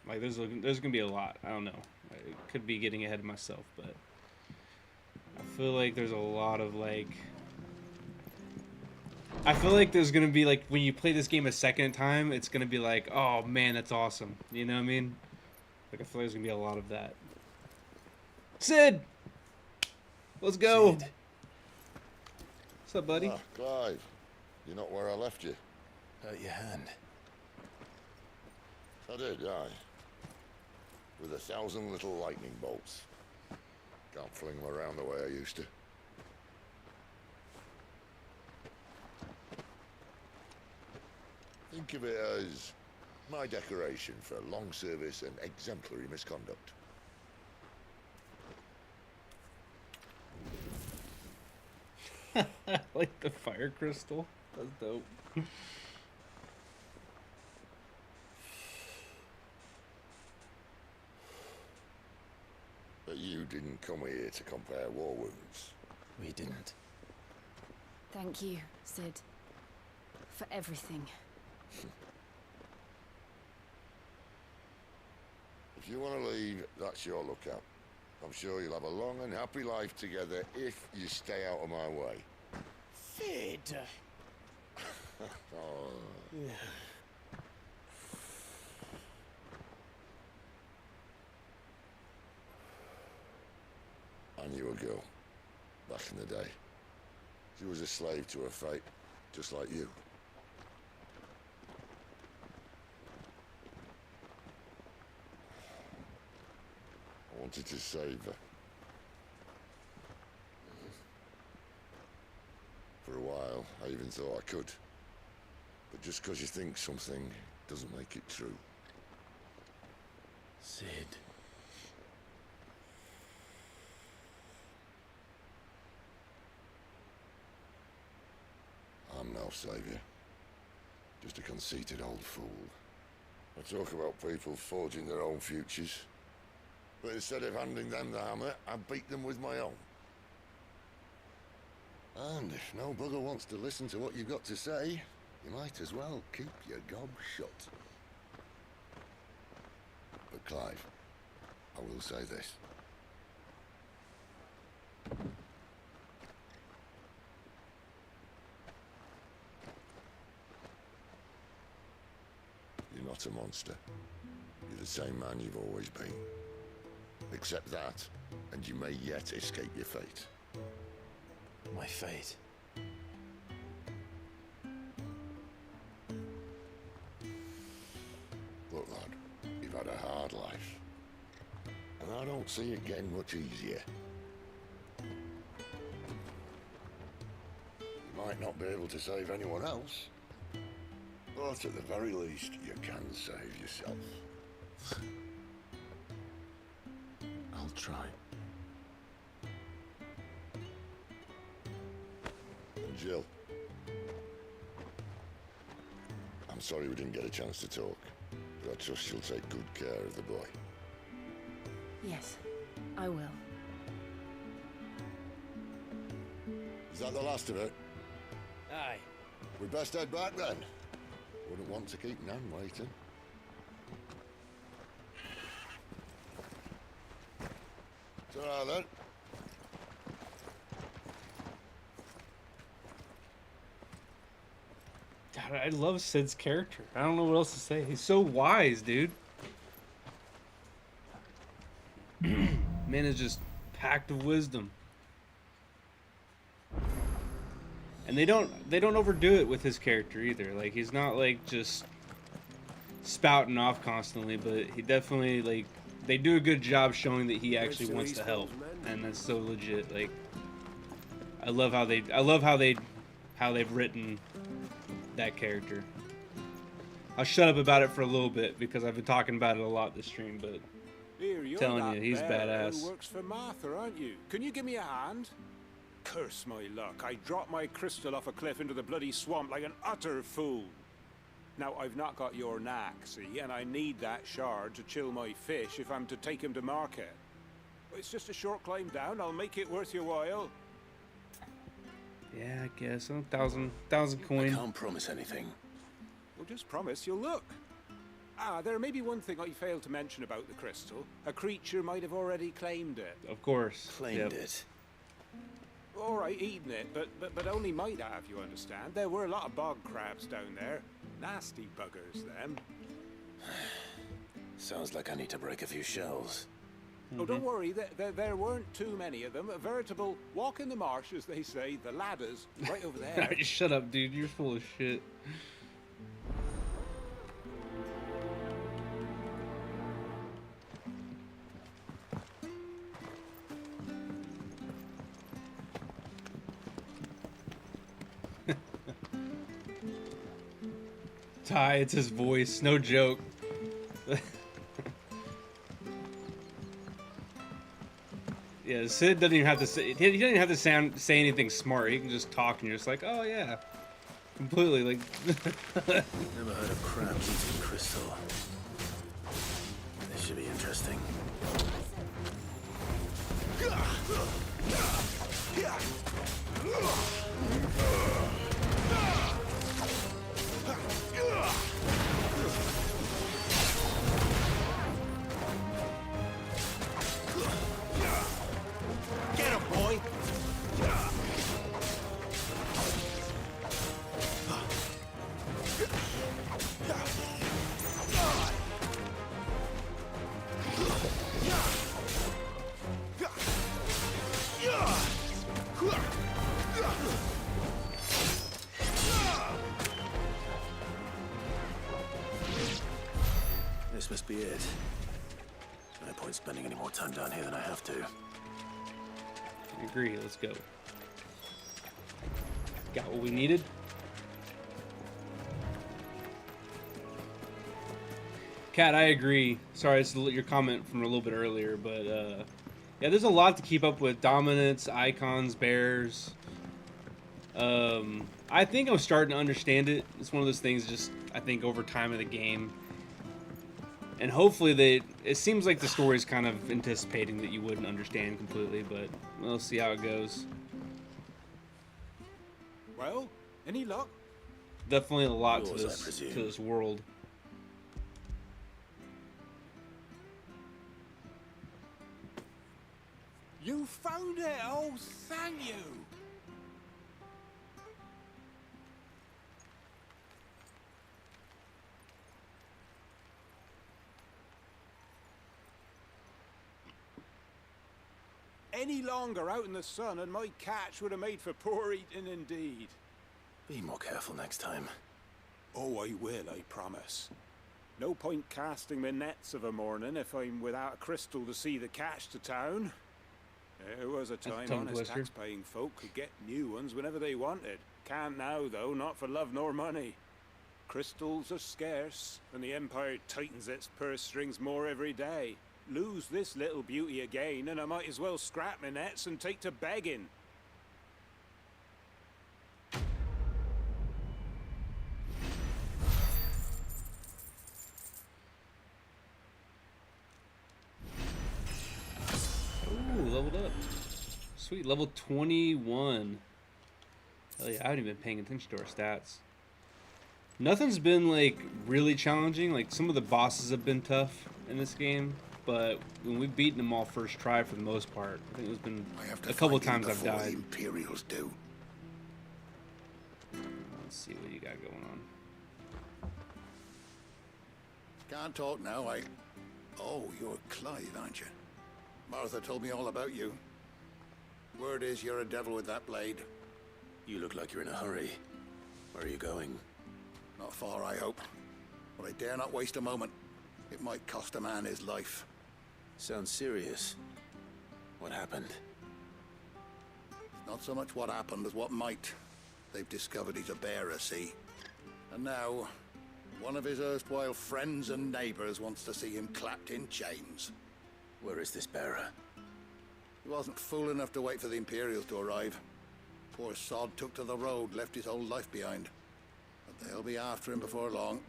Like there's gonna be a lot. I don't know. I could be getting ahead of myself, but I feel like there's a lot of like. I feel like there's gonna be like when you play this game a second time, it's gonna be like, oh man, that's awesome. You know what I mean? Like I feel like there's gonna be a lot of that. Sid, let's go. Sid. What's up, buddy? Ah, Clive. You're not where I left you. Hurt your hand. I did, aye. With 1,000 little lightning bolts. Can't fling them around the way I used to. Think of it as my decoration for long service and exemplary misconduct. I like the fire crystal. That's dope. But you didn't come here to compare war wounds. We didn't. Thank you, Sid. For everything. If you want to leave, that's your lookout. I'm sure you'll have a long and happy life together if you stay out of my way. Sid! Oh. I knew a girl, back in the day. She was a slave to her fate, just like you. I wanted to save her. For a while, I even thought I could. But just because you think something doesn't make it true. Sid. I'm no savior. Just a conceited old fool. I talk about people forging their own futures. But instead of handing them the hammer, I beat them with my own. And if no bugger wants to listen to what you've got to say, you might as well keep your gob shut. But Clive, I will say this. You're not a monster. You're the same man you've always been. Accept that, and you may yet escape your fate. My fate? Look, lad, you've had a hard life. And I don't see it getting much easier. You might not be able to save anyone else, but at the very least, you can save yourself. I'll try. And Jill, I'm sorry we didn't get a chance to talk, but I trust she'll take good care of the boy. Yes, I will. Is that the last of it? Aye. We best head back then. Wouldn't want to keep Nan waiting. Ta-ra then. God, I love Sid's character. I don't know what else to say. He's so wise, dude. Man is just packed of wisdom. And they don't overdo it with his character either. Like, he's not like just spouting off constantly, but he definitely, like, they do a good job showing that he actually wants to help, and that's so legit. Like, I love how they've written that character. I'll shut up about it for a little bit because I've been talking about it a lot this stream, but Here, you're telling that you, he's bear badass. Who works for Martha, aren't you? Can you give me a hand? Curse my luck. I dropped my crystal off a cliff into the bloody swamp like an utter fool. Now, I've not got your knack, see, and I need that shard to chill my fish if I'm to take him to market. It's just a short climb down. I'll make it worth your while. Yeah, I guess. 1,000 coin. I can't promise anything. Well, just promise you'll look. Ah, there may be one thing I failed to mention about the crystal. A creature might have already claimed it. Of course. Claimed it. All right, eaten it, but only might have, you understand. There were a lot of bog crabs down there. Nasty buggers, them. Sounds like I need to break a few shells. Oh, don't worry, there weren't too many of them. A veritable walk in the marsh, as they say, the ladders, right over there. Shut up, dude. You're full of shit. Ty, it's his voice. No joke. Yeah, Sid doesn't even have to say. He doesn't even have to say anything smart. He can just talk, and you're just like, oh yeah, completely like. Never heard of crabs eating crystal. This should be interesting. Get him, boy! This must be it. No point spending any more time down here than I have to. I agree. Let's go. Got what we needed. Kat, I agree. Sorry, it's your comment from a little bit earlier, but yeah, there's a lot to keep up with. Dominance, icons, bears. I think I'm starting to understand it. It's one of those things just, I think, over time of the game. And hopefully it seems like the story is kind of anticipating that you wouldn't understand completely, but we'll see how it goes. Well, any luck? Definitely a lot to this world. You found it! Oh, thank you! Any longer out in the sun and my catch would have made for poor eating indeed. Be more careful next time. Oh, I will, I promise. No point casting my nets of a morning if I'm without a crystal to see the catch to town. There was a time honest tax-paying folk could get new ones whenever they wanted. Can't now, though, not for love nor money. Crystals are scarce, and the Empire tightens its purse strings more every day. Lose this little beauty again, and I might as well scrap my nets and take to begging. Ooh, leveled up. Sweet, level 21. Oh yeah, I haven't even been paying attention to our stats. Nothing's been like really challenging. Like some of the bosses have been tough in this game, but when we've beaten them all first try for the most part, I think it's been a couple times I've died. The Imperials do. Let's see what you got going on. Can't talk now. Oh, you're Clive, aren't you? Martha told me all about you. Word is you're a devil with that blade. You look like you're in a hurry. Where are you going? Not far, I hope. But I dare not waste a moment. It might cost a man his life. Sounds serious. What happened? Not so much what happened as what might. They've discovered he's a bearer, see? And now, one of his erstwhile friends and neighbors wants to see him clapped in chains. Where is this bearer? He wasn't fool enough to wait for the Imperials to arrive. Poor sod took to the road, left his whole life behind. But they'll be after him before long.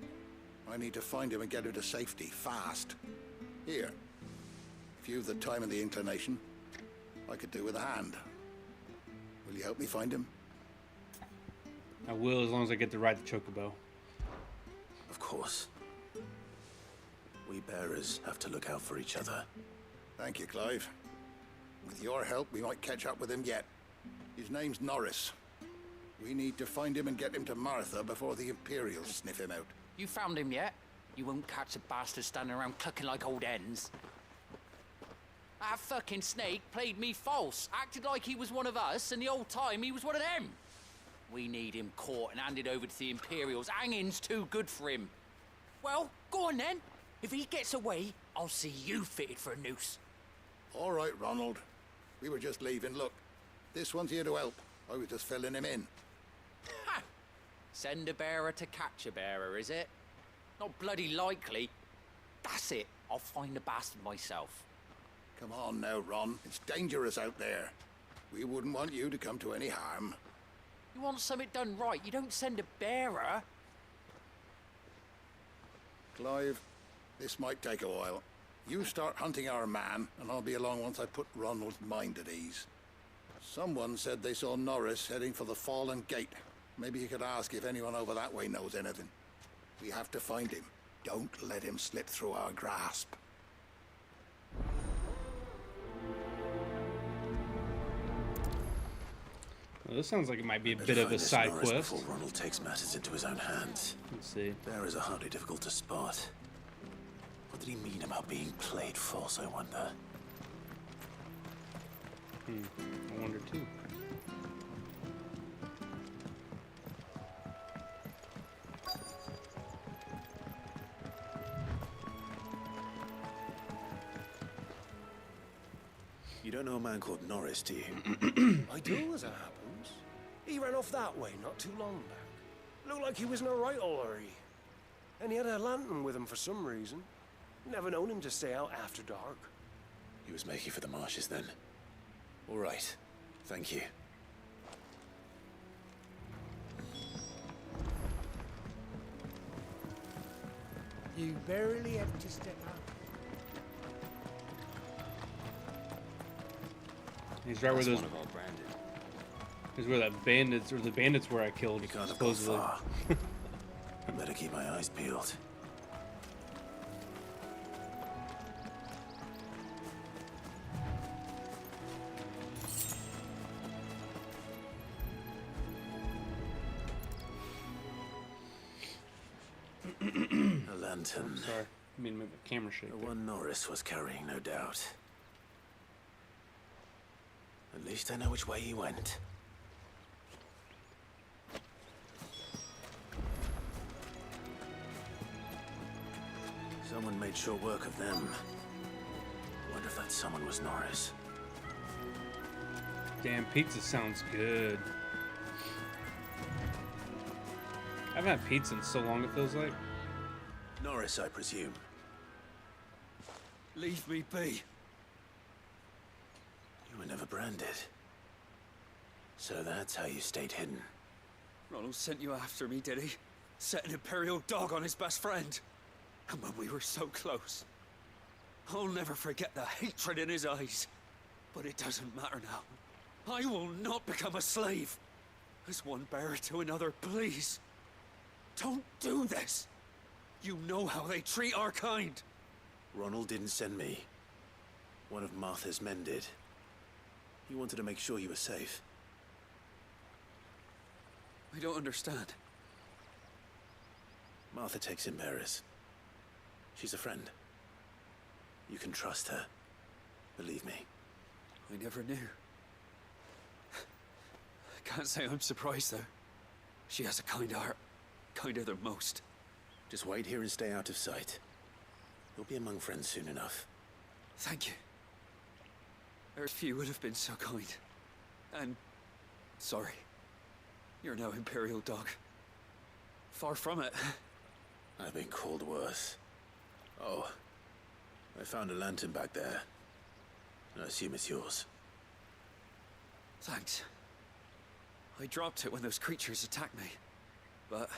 I need to find him and get him to safety, fast. Here. If you've the time and the inclination, I could do with a hand. Will you help me find him? I will, as long as I get to ride the chocobo. Of course. We bearers have to look out for each other. Thank you, Clive. With your help, we might catch up with him yet. His name's Norris. We need to find him and get him to Martha before the Imperials sniff him out. You found him yet? You won't catch a bastard standing around clucking like old hens. That fucking snake played me false, acted like he was one of us, and the whole time he was one of them. We need him caught and handed over to the Imperials. Hanging's too good for him. Well, go on then. If he gets away, I'll see you fitted for a noose. All right, Ronald. We were just leaving. Look, this one's here to help. I was just filling him in. Ha! Send a bearer to catch a bearer, is it? Not bloody likely. That's it. I'll find the bastard myself. Come on now, Ron. It's dangerous out there. We wouldn't want you to come to any harm. You want something done right, you don't send a bearer. Clive, this might take a while. You start hunting our man, and I'll be along once I put Ronald's mind at ease. Someone said they saw Norris heading for the Fallen Gate. Maybe you could ask if anyone over that way knows anything. We have to find him. Don't let him slip through our grasp. Well, this sounds like it might be a bit of a side quest. Before Ronald takes matters into his own hands. Let's see. Bearers are hardly difficult to spot. What did he mean about being played false, I wonder? I wonder too. You don't know a man called Norris, do you? I do, as it happens. He ran off that way not too long back. Looked like he was in a right old hurry. And he had a lantern with him for some reason. Never known him to stay out after dark. He was making for the marshes then. All right. Thank you. You barely have to step out. He's right where those. He's where that bandits or the bandits were I killed. You can't supposedly. go far. I better keep my eyes peeled. A lantern. Sorry, I mean, make the camera shake. The one Norris was carrying, no doubt. At least I know which way he went. Someone made short work of them. Wonder if that someone was Norris. Damn, pizza sounds good. I haven't had pizza in so long, it feels like. Norris, I presume. Leave me be. You were never branded. So that's how you stayed hidden. Ronald sent you after me, did he? Set an Imperial dog on his best friend. And when we were so close. I'll never forget the hatred in his eyes. But it doesn't matter now. I will not become a slave. As one bearer to another, please. Don't do this. You know how they treat our kind. Ronald didn't send me. One of Martha's men did. He wanted to make sure you were safe. I don't understand. Martha takes in bearers. She's a friend. You can trust her. Believe me. I never knew. Can't say I'm surprised, though. She has a kind heart. Kinder than most. Just wait here and stay out of sight. You'll be among friends soon enough. Thank you. There's few would have been so kind. And... sorry. You're no Imperial dog. Far from it. I've been called worse. Oh. I found a lantern back there. I assume it's yours. Thanks. I dropped it when those creatures attacked me. But...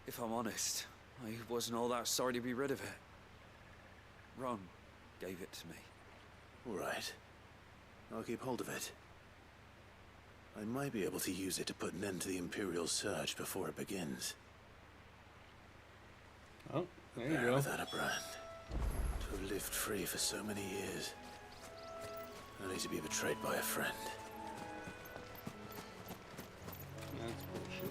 if I'm honest, I wasn't all that sorry to be rid of it. Ron gave it to me. All right. I'll keep hold of it. I might be able to use it to put an end to the Imperial surge before it begins. Oh, there you go. Without a brand. To have lived free for so many years. Only to be betrayed by a friend. That's bullshit.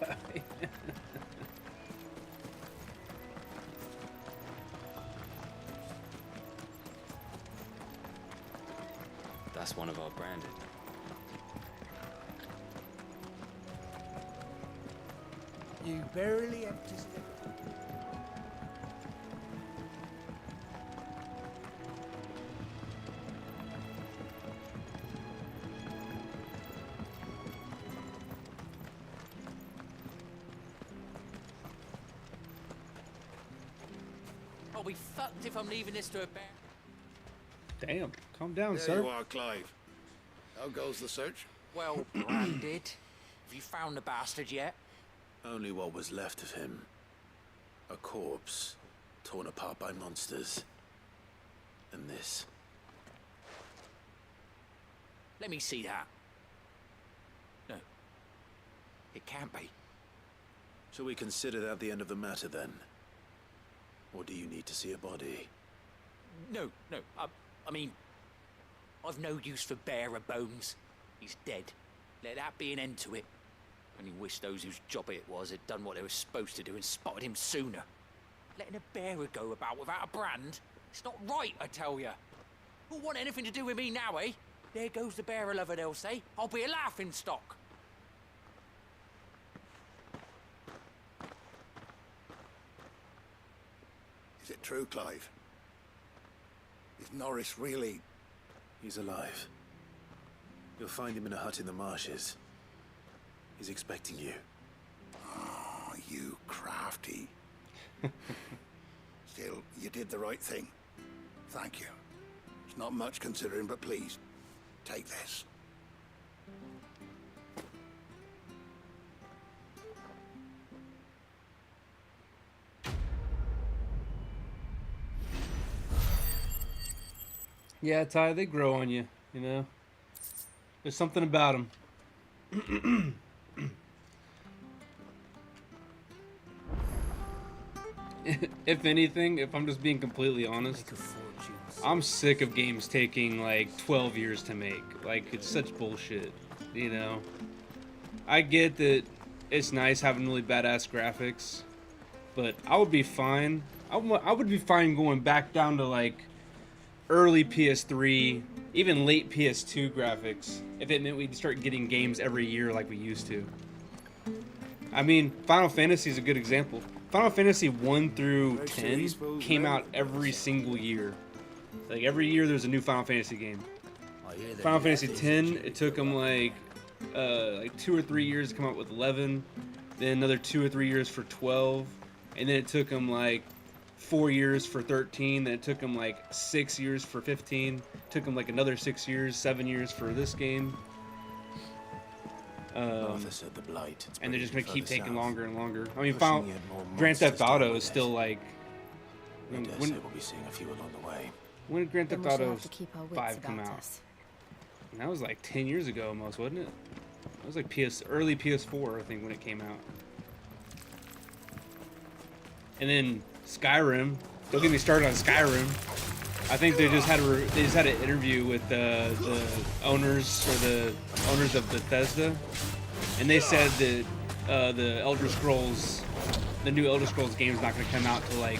Ty. That's one of our branded. You barely have to step. I'll be fucked if I'm leaving this to a bear. Damn, calm down, There sir. you are, Clive. How goes the search? Well, branded. Have you found the bastard yet? Only what was left of him. A corpse, torn apart by monsters. And this. Let me see that. No. It can't be. Shall we consider that the end of the matter, then? Or do you need to see a body? No. I mean, I've no use for bearer bones. He's dead. Let that be an end to it. Only wish those whose job it was had done what they were supposed to do and spotted him sooner. Letting a bearer go about without a brand? It's not right, I tell you. Who'll want anything to do with me now, eh? There goes the bearer lover, they'll say. I'll be a laughing stock. Is it true, Clive? Is Norris really... He's alive. You'll find him in a hut in the marshes. He's expecting you. Oh, you crafty. Still, you did the right thing. Thank you. It's not much considering, but please, take this. Yeah, Ty, they grow on you, you know? There's something about them. If anything, if I'm just being completely honest, I'm sick of games taking like 12 years to make. Like, it's such bullshit, you know? I get that it's nice having really badass graphics, but I would be fine. I would be fine going back down to like early PS3, even late PS2 graphics, if it meant we'd start getting games every year like we used to. I mean, Final Fantasy is a good example. Final Fantasy 1 through 10 came out every single year. Like, every year there's a new Final Fantasy game. Final Fantasy 10, it took them like 2 or 3 years to come out with 11, then another 2 or 3 years for 12, and then it took them like 4 years for 13, then it took them like 6 years for 15, took them like another 6 years, 7 years for this game. Arthur said the blight. And they're just gonna keep taking south. longer and longer. I mean, Pushing yet more Grand Theft monsters Auto down is the still like. I dare When, say we'll be seeing a few along the way. when did Grand Then Theft we shall Auto have to keep our wits 5 come about out? us. And that was like 10 years ago almost, wasn't it? It was like early PS4, I think, when it came out. And then Skyrim. Don't get me started on Skyrim. I think they just had an interview with the owners of Bethesda, and they said that the new Elder Scrolls game is not going to come out till like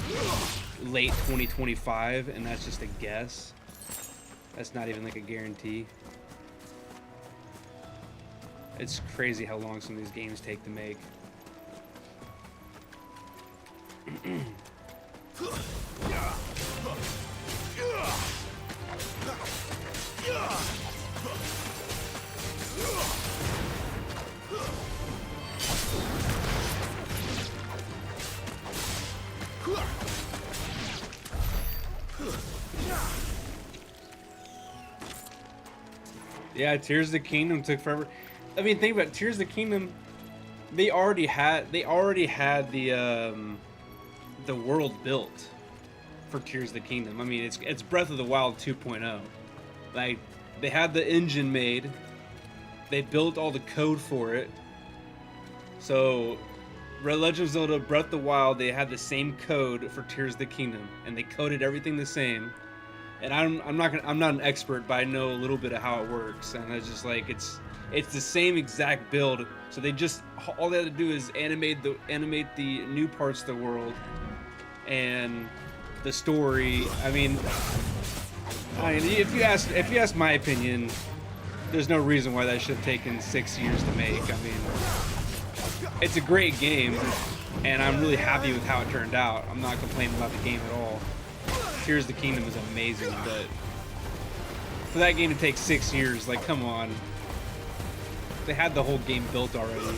late 2025, and that's just a guess. That's not even like a guarantee. It's crazy how long some of these games take to make. Yeah, Tears of the Kingdom took forever. I mean, think about it, Tears of the Kingdom. They already had the world built for Tears of the Kingdom. I mean, it's Breath of the Wild 2.0. Like, they had the engine made. They built all the code for it. So, Legend of Zelda Breath of the Wild, they had the same code for Tears of the Kingdom, and they coded everything the same. And I'm not an expert, but I know a little bit of how it works, and it's just like it's the same exact build. So they just all they have to do is animate the new parts of the world and the story. I mean, if you ask my opinion, there's no reason why that should have taken 6 years to make. I mean, it's a great game, and I'm really happy with how it turned out. I'm not complaining about the game at all. Tears of the Kingdom is amazing, but for that game to take 6 years, like, come on. They had the whole game built already.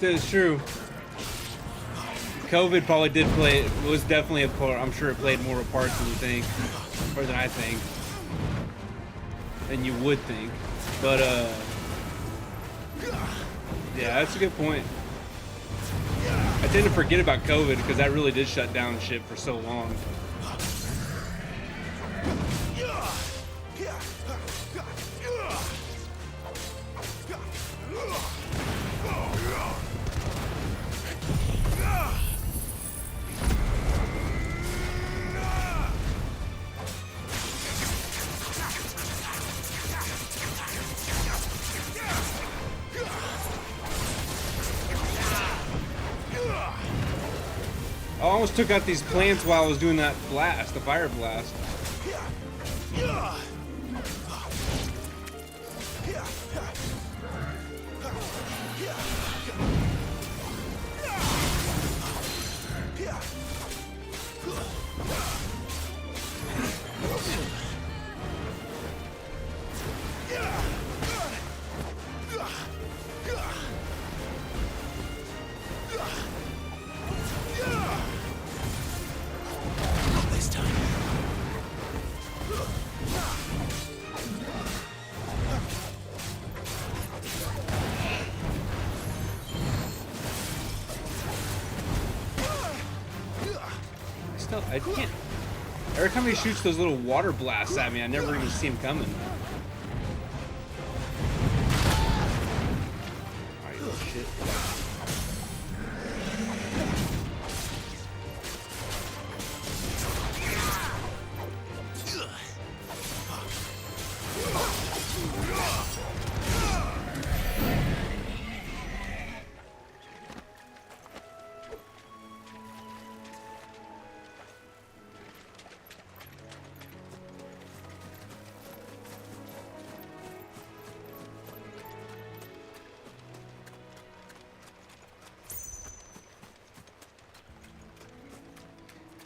It's true. COVID probably was definitely a part. I'm sure it played more of a part than you think, or than I think, than you would think. But yeah, that's a good point. I tend to forget about COVID because that really did shut down shit for so long. I almost took out these plants while I was doing that blast, the fire blast. I can't. Every time he shoots those little water blasts at me, I never even see him coming. Alright, oh shit.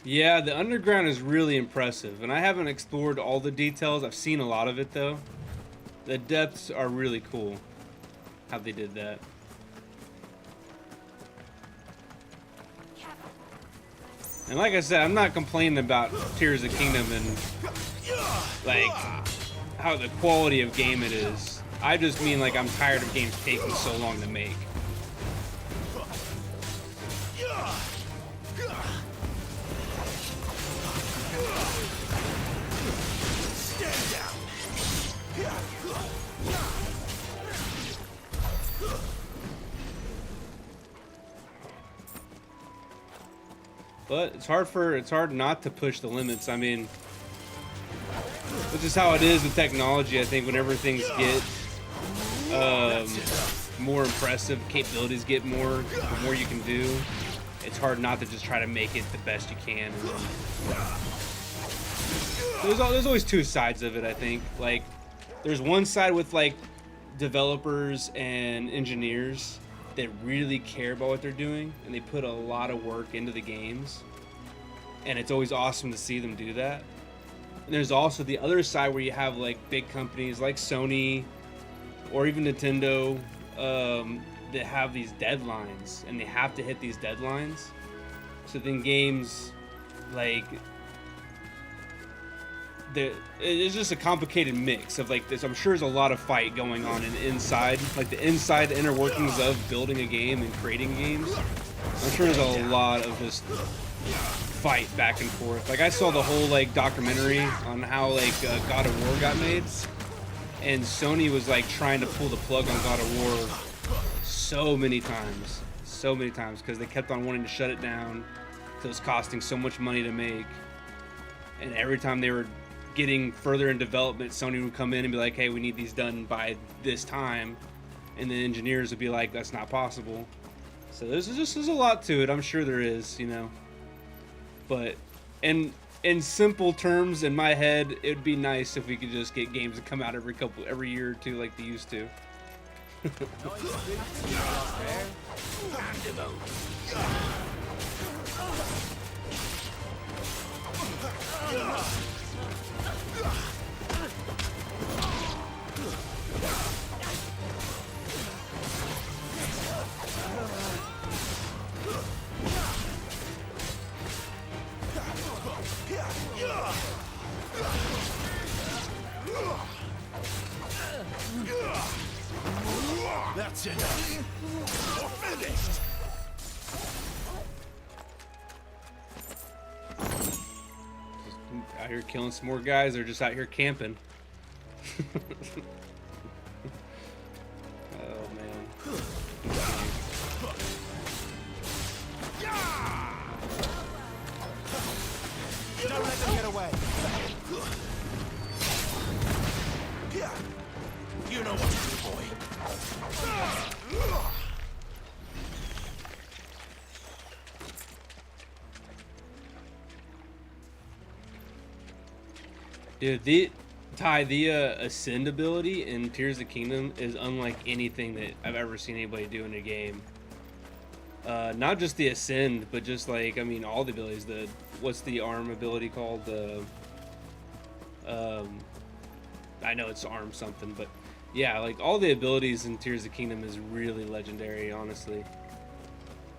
Yeah, the underground is really impressive, and I haven't explored all the details. I've seen a lot of it, though. The depths are really cool, how they did that. And like I said, I'm not complaining about Tears of the Kingdom and, like, how the quality of game it is. I just mean, like, I'm tired of games taking so long to make. But it's hard not to push the limits. I mean, it's just how it is with technology. I think whenever things get more impressive, capabilities get more, the more you can do, it's hard not to just try to make it the best you can. There's always two sides of it, I think. Like, there's one side with, like, developers and engineers that really care about what they're doing, and they put a lot of work into the games, and it's always awesome to see them do that. And there's also the other side where you have, like, big companies like Sony or even Nintendo that have these deadlines, and they have to hit these deadlines. So then games like it's just a complicated mix of like this. I'm sure there's a lot of fight going on inside, like the inside inner workings of building a game and creating games. I'm sure there's a lot of just fight back and forth. Like I saw the whole like documentary on how like God of War got made, and Sony was like trying to pull the plug on God of War so many times because they kept on wanting to shut it down. It was costing so much money to make, and every time they were getting further in development, Sony would come in and be like, hey, we need these done by this time, and the engineers would be like, that's not possible. So there's a lot to it. I'm sure there is, you know, but in simple terms, in my head, it'd be nice if we could just get games that come out every year or two like they used to. That's it. You're finished. Out here killing some more guys, or just out here camping. Oh man. Don't let them get away. You know what to do, boy. Dude, the Ascend ability in Tears of the Kingdom is unlike anything that I've ever seen anybody do in a game. Not just the Ascend, but just like, I mean, all the abilities. What's the arm ability called? I know it's arm something, but yeah, like all the abilities in Tears of the Kingdom is really legendary, honestly.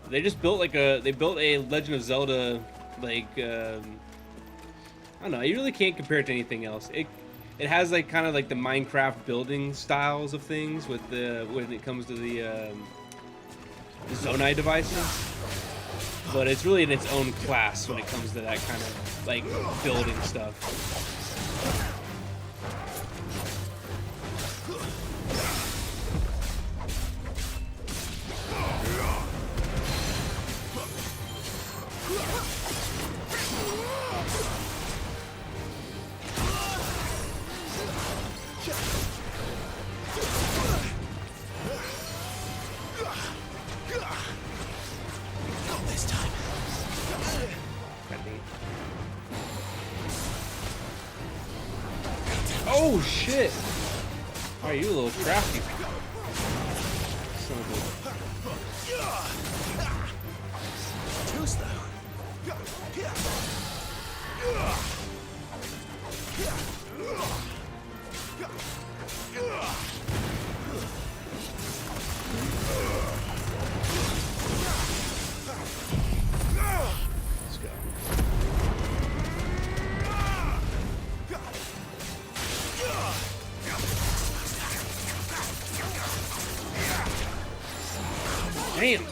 They just built a Legend of Zelda, like, I don't know, you really can't compare it to anything else. It has like kind of like the Minecraft building styles of things with when it comes to the Zonai devices, but it's really in its own class when it comes to that kind of like building stuff. Oh shit! Are you a little crafty? Son of a... Too slow. Let's go. Damn!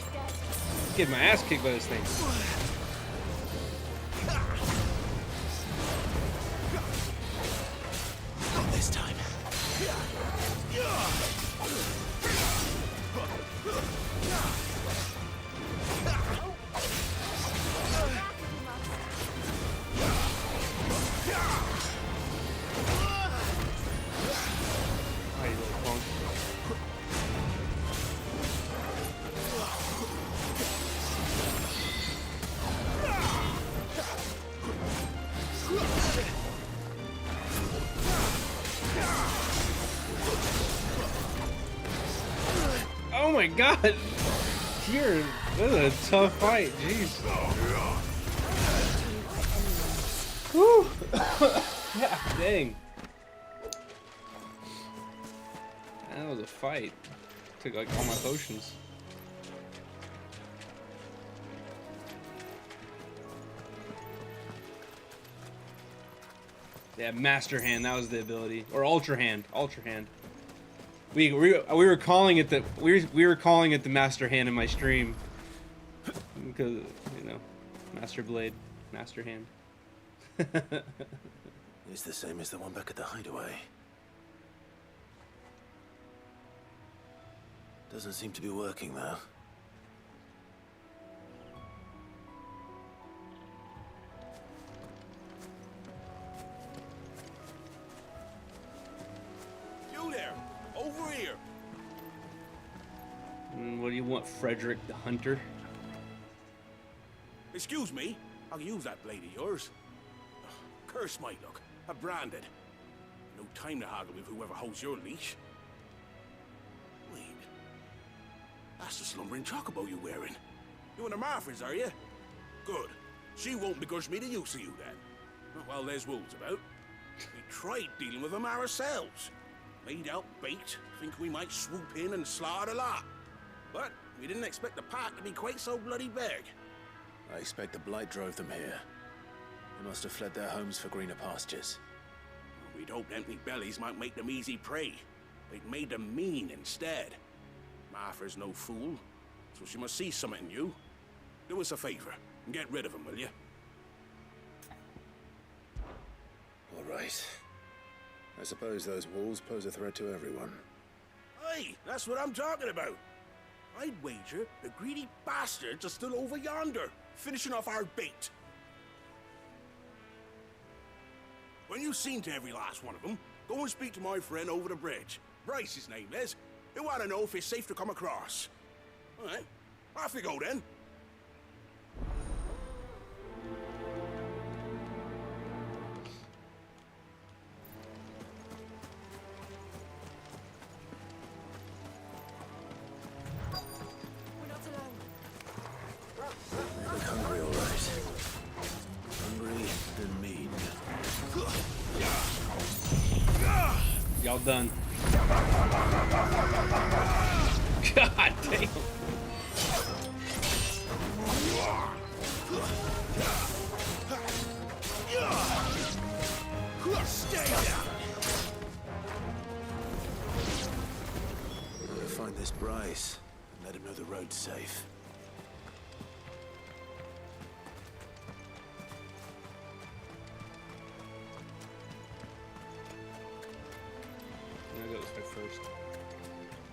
Get my ass kicked by this thing. Not this time. Oh, you little punk. Oh my god! This is a tough fight, jeez. Whew! Yeah, dang. That was a fight. Took like all my potions. Yeah, Master Hand. That was the ability, or Ultra Hand. Ultra Hand. We were calling it the we were calling it the Master Hand in my stream because you know, Master Blade, Master Hand. It's the same as the one back at the hideaway. Doesn't seem to be working though. You there! Over here! And what do you want, Frederick the Hunter? Excuse me, I'll use that blade of yours. Curse my luck. I'm branded. No time to haggle with whoever holds your leash. Wait. That's the slumbering chocobo you're wearing. You and the Marfans, are you? Good. She won't begrudge me the use of you then. Well, there's wolves about. We tried dealing with them ourselves. Made out bait, think we might swoop in and slaughter the lot. But we didn't expect the pack to be quite so bloody big. I expect the blight drove them here. They must have fled their homes for greener pastures. We'd hoped empty bellies might make them easy prey. They'd made them mean instead. Martha's no fool, so she must see something in you. Do us a favor and get rid of them, will you? All right. I suppose those wolves pose a threat to everyone. Hey, that's what I'm talking about. I'd wager the greedy bastards are still over yonder, finishing off our bait. When you've seen to every last one of them, go and speak to my friend over the bridge. Bryce, his name is. He'll want to know if it's safe to come across. All right, off you go then. They look hungry, all right. Hungry and mean. Y'all done. God damn. Stay down. I'm gonna find this Bryce and let him know the road's safe. I'm gonna go this way first.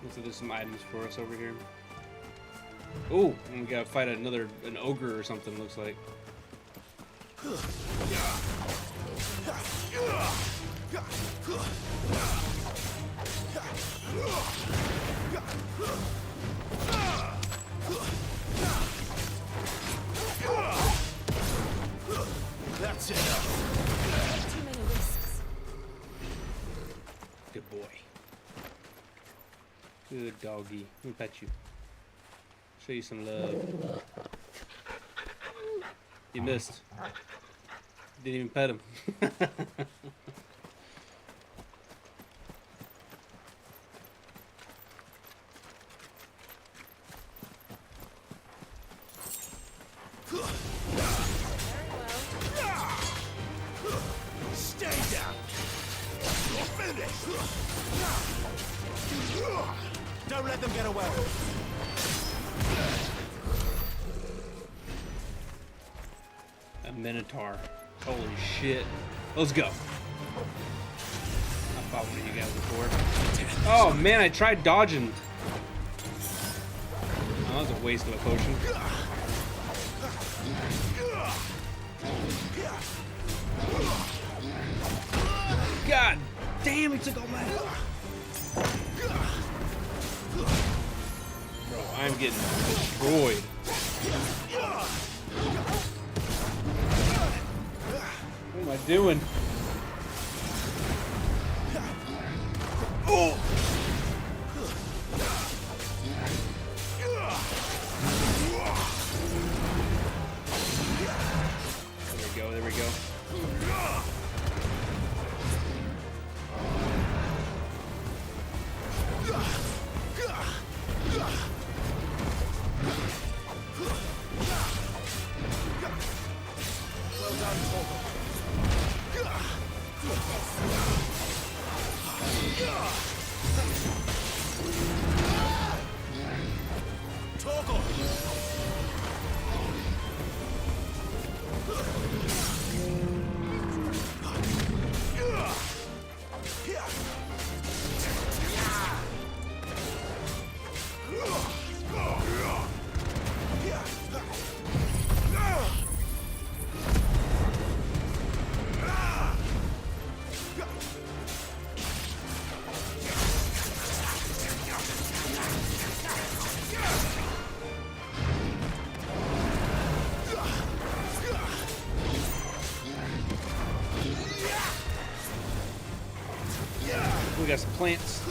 Looks like there's some items for us over here. Oh, and we gotta fight an ogre or something, looks like. That's it. Too many risks. Good boy. Good doggy. Let me pet you. Show you some love. You missed. Didn't even pet him. Stay down. Finish. Don't let them get away. A Minotaur. Holy shit. Let's go. I fought one of you guys before. Oh man, I tried dodging. Oh, that was a waste of a potion. God damn, he took all my health. Bro, I'm getting destroyed. What am I doing? Oh! There we go. Well done, Torgo. plants.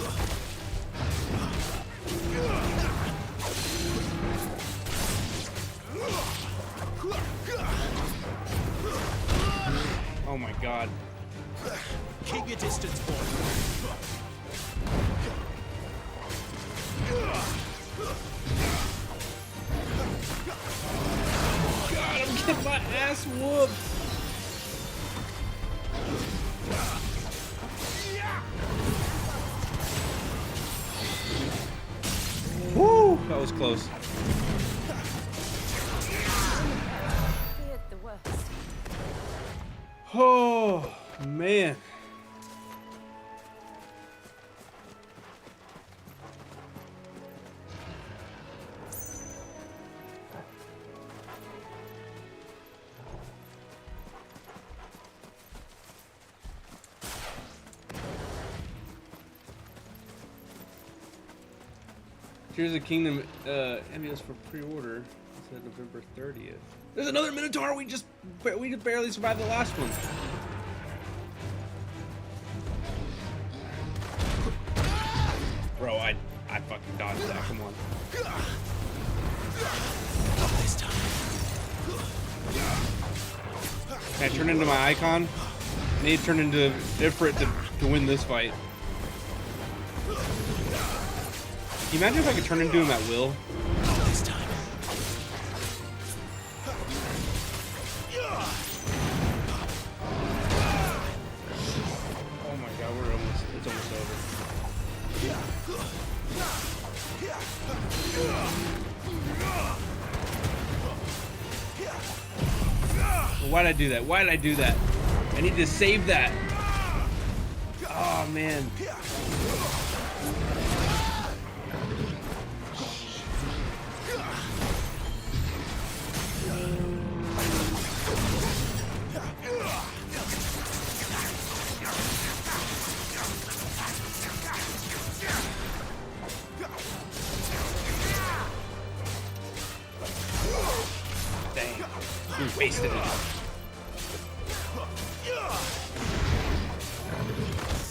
Oh my god. Keep your distance, boy. God, I'm getting my ass whooped. Woo! That was close. The worst. Oh, man. Tears of the Kingdom NES for pre-order. It's at November 30th. There's another Minotaur. We just barely survived the last one. Bro, I fucking dodged that. Come on. Not this time. Can I turn into my icon? I need to turn into Ifrit to win this fight. Can you imagine if I could turn into him at will? Not this time. Oh my god, it's almost over. Why'd I do that? Why did I do that? I need to save that. Oh man. We wasted it.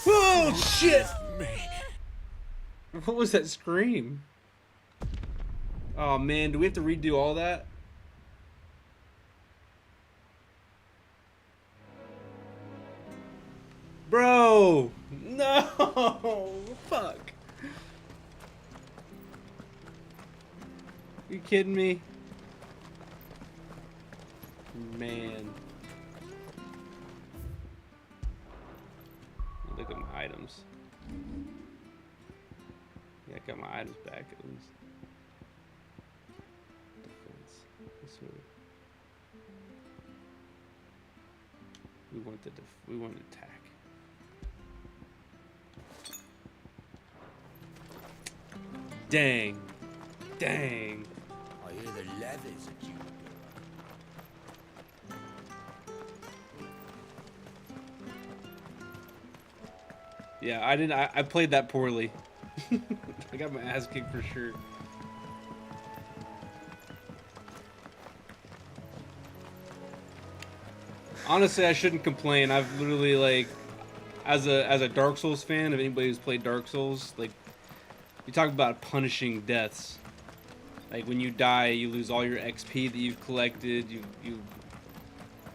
Oh shit! What was that scream? Oh man, do we have to redo all that? Bro! No! Fuck! You kidding me? Man. Look at my items. Yeah, I got my items back at least. Defense. This way. We want to attack. Dang. Dang. I hear the leathers at you. Yeah, I played that poorly. I got my ass kicked for sure. Honestly, I shouldn't complain. I've literally, like, as a Dark Souls fan, if anybody who's played Dark Souls, like, you talk about punishing deaths. Like, when you die, you lose all your XP that you've collected.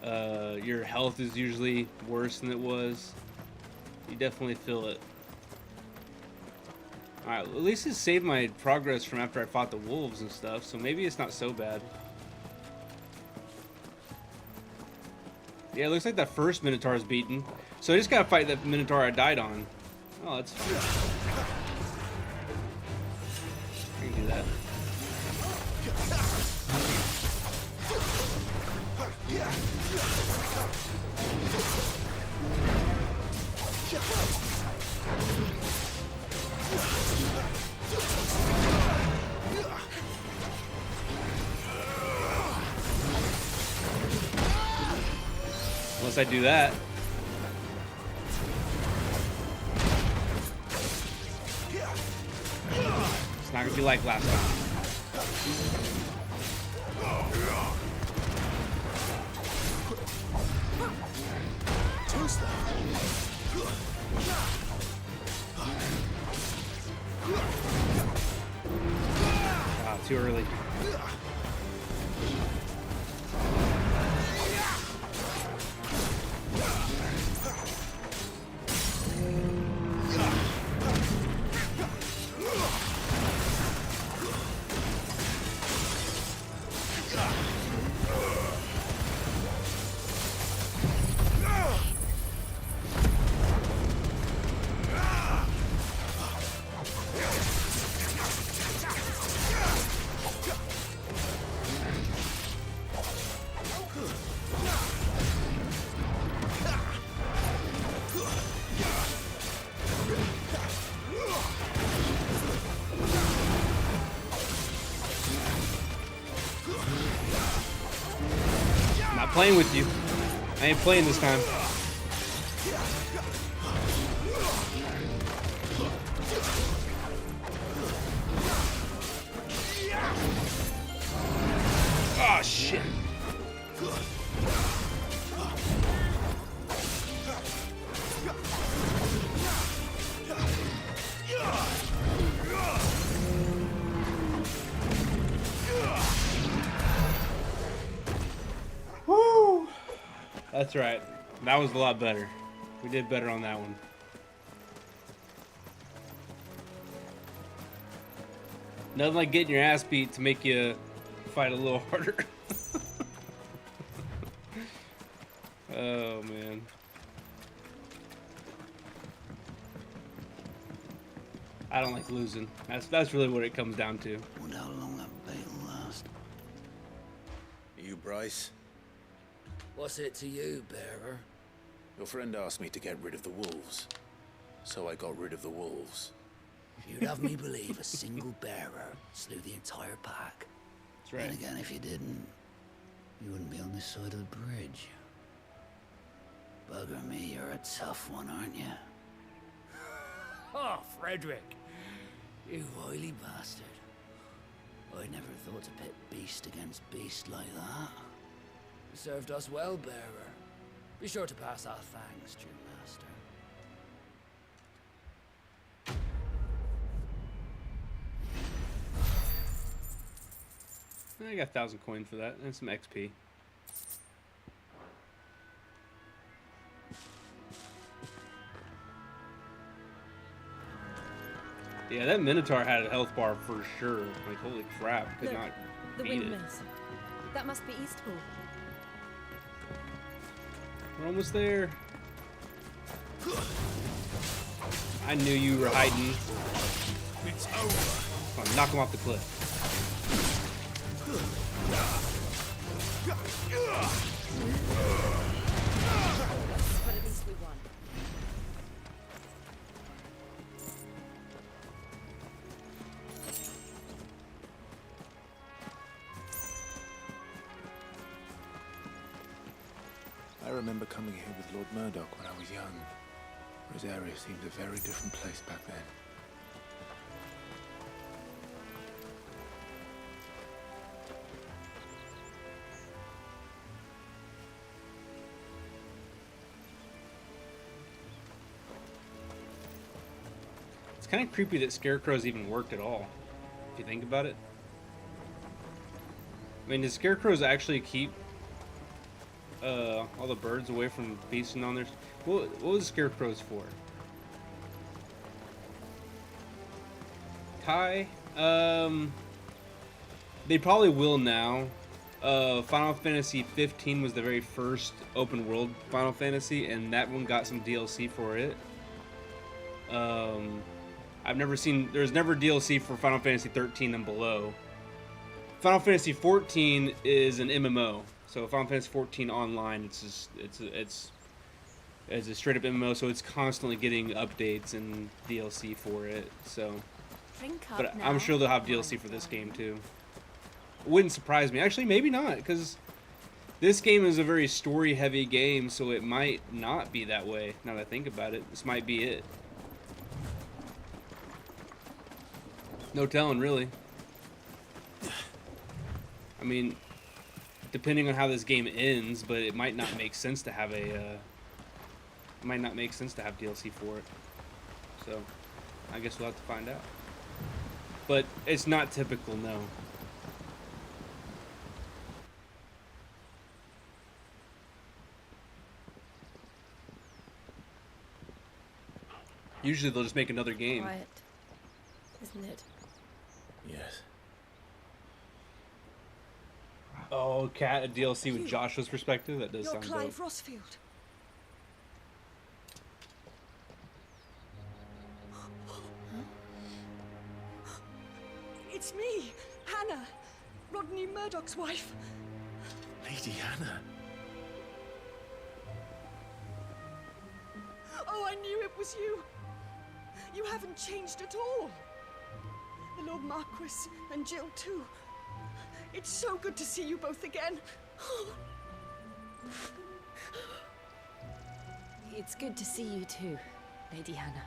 Your health is usually worse than it was. You definitely feel it. Alright, at least it saved my progress from after I fought the wolves and stuff, so maybe it's not so bad. Yeah, it looks like that first Minotaur is beaten. So I just gotta fight that Minotaur I died on. Oh, that's fine. I can do that. Unless I do that. It's not gonna be like last time. Ah, too early. Not playing with you. I ain't playing this time. Oh shit. Woo! That's right. That was a lot better. We did better on that one. Nothing like getting your ass beat to make you fight a little harder. Oh man. I don't like losing. That's really what it comes down to. Wonder how long that bait'll last. You, Bryce? What's it to you, bearer? Your friend asked me to get rid of the wolves, so I got rid of the wolves. You'd have me believe a single bearer slew the entire pack. That's right. And again, if you didn't, you wouldn't be on this side of the bridge. Bugger me, you're a tough one, aren't you? Oh, Frederick! You wily bastard. I never thought to pit beast against beast like that. You served us well, bearer. Be sure to pass our thanks to your master. I got 1,000 coins for that and some XP. Yeah, that Minotaur had a health bar for sure. Like, holy crap, could Look, not the beat it. windmills. That must be Eastpool. We're almost there. I knew you were hiding. It's over. Come on, knock him off the cliff. But at least we won. I remember coming here with Lord Murdoch when I was young. Rosaria seemed a very different place back then. It's kind of creepy that scarecrows even worked at all, if you think about it. I mean, did scarecrows actually keep all the birds away from feasting on their... What was scarecrows for? Kai? They probably will now. Final Fantasy 15 was the very first open world Final Fantasy, and that one got some DLC for it. I've never seen... There's never DLC for Final Fantasy 13 and below. Final Fantasy 14 is an MMO. So Final Fantasy 14 online, it's a straight up MMO, so it's constantly getting updates and DLC for it. So, but I'm sure they'll have DLC for this game too. Wouldn't surprise me. Actually, maybe not, because this game is a very story heavy game, so it might not be that way. Now that I think about it, this might be it. No telling, really. I mean, depending on how this game ends, but it might not make sense to have a, it might not make sense to have DLC for it. So, I guess we'll have to find out. But it's not typical, no. Usually they'll just make another game. Quiet, isn't it? Yes. Oh, Cat, a DLC with Joshua's perspective? That does You're sound Clive dope. Rossfield. It's me, Hannah, Rodney Murdoch's wife. Lady Hannah. Oh, I knew it was you. You haven't changed at all. The Lord Marquis and Jill too. It's so good to see you both again. It's good to see you too, Lady Hannah.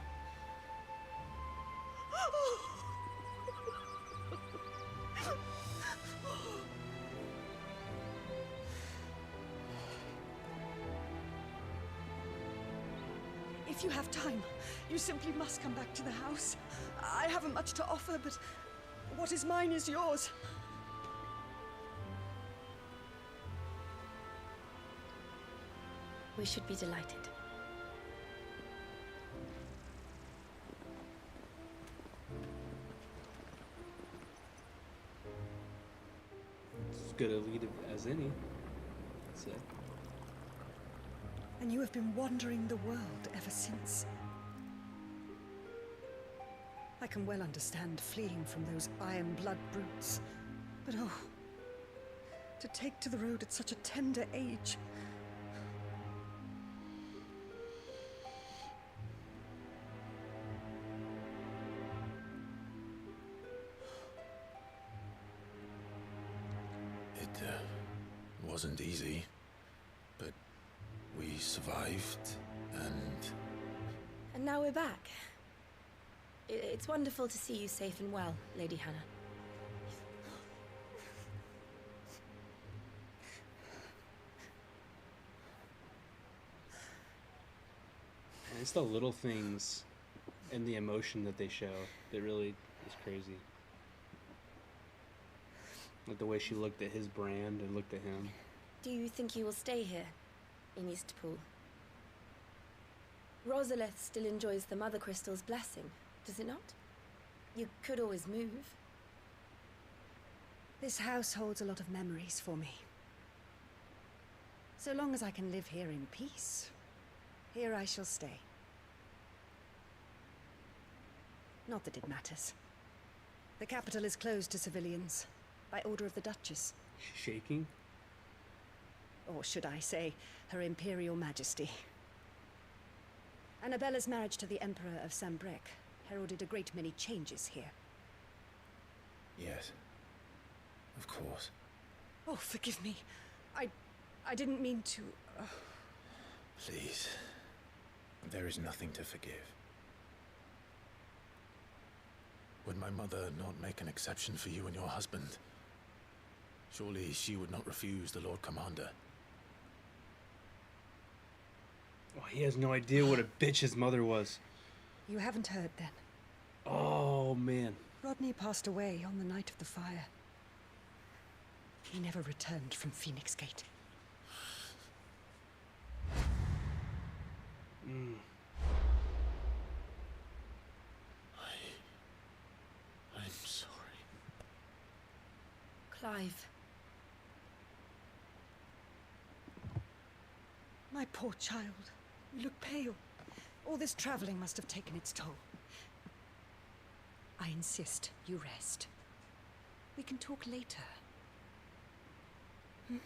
If you have time, you simply must come back to the house. I haven't much to offer, but what is mine is yours. We should be delighted. As good a lead as any. That's it. And you have been wandering the world ever since. I can well understand fleeing from those iron blood brutes, but oh, to take to the road at such a tender age. It wasn't easy, but we survived, And now we're back. It's wonderful to see you safe and well, Lady Hannah. And it's the little things and the emotion that they show that really is crazy. Like the way she looked at his brand and looked at him. Do you think you will stay here, in Eastpool? Rosalith still enjoys the Mother Crystal's blessing, does it not? You could always move. This house holds a lot of memories for me. So long as I can live here in peace, here I shall stay. Not that it matters. The capital is closed to civilians, by order of the Duchess. Shaking? Or should I say, Her Imperial Majesty. Annabella's marriage to the Emperor of Sambrec heralded a great many changes here. yes, of course. Oh, forgive me. I didn't mean to... Please, there is nothing to forgive. Would my mother not make an exception for you and your husband? Surely she would not refuse the Lord Commander. Oh, he has no idea what a bitch his mother was. You haven't heard, then? Oh, man. Rodney passed away on the night of the fire. He never returned from Phoenix Gate. I'm sorry. Clive. My poor child. You look pale. All this traveling must have taken its toll. I insist you rest. We can talk later. Hmm?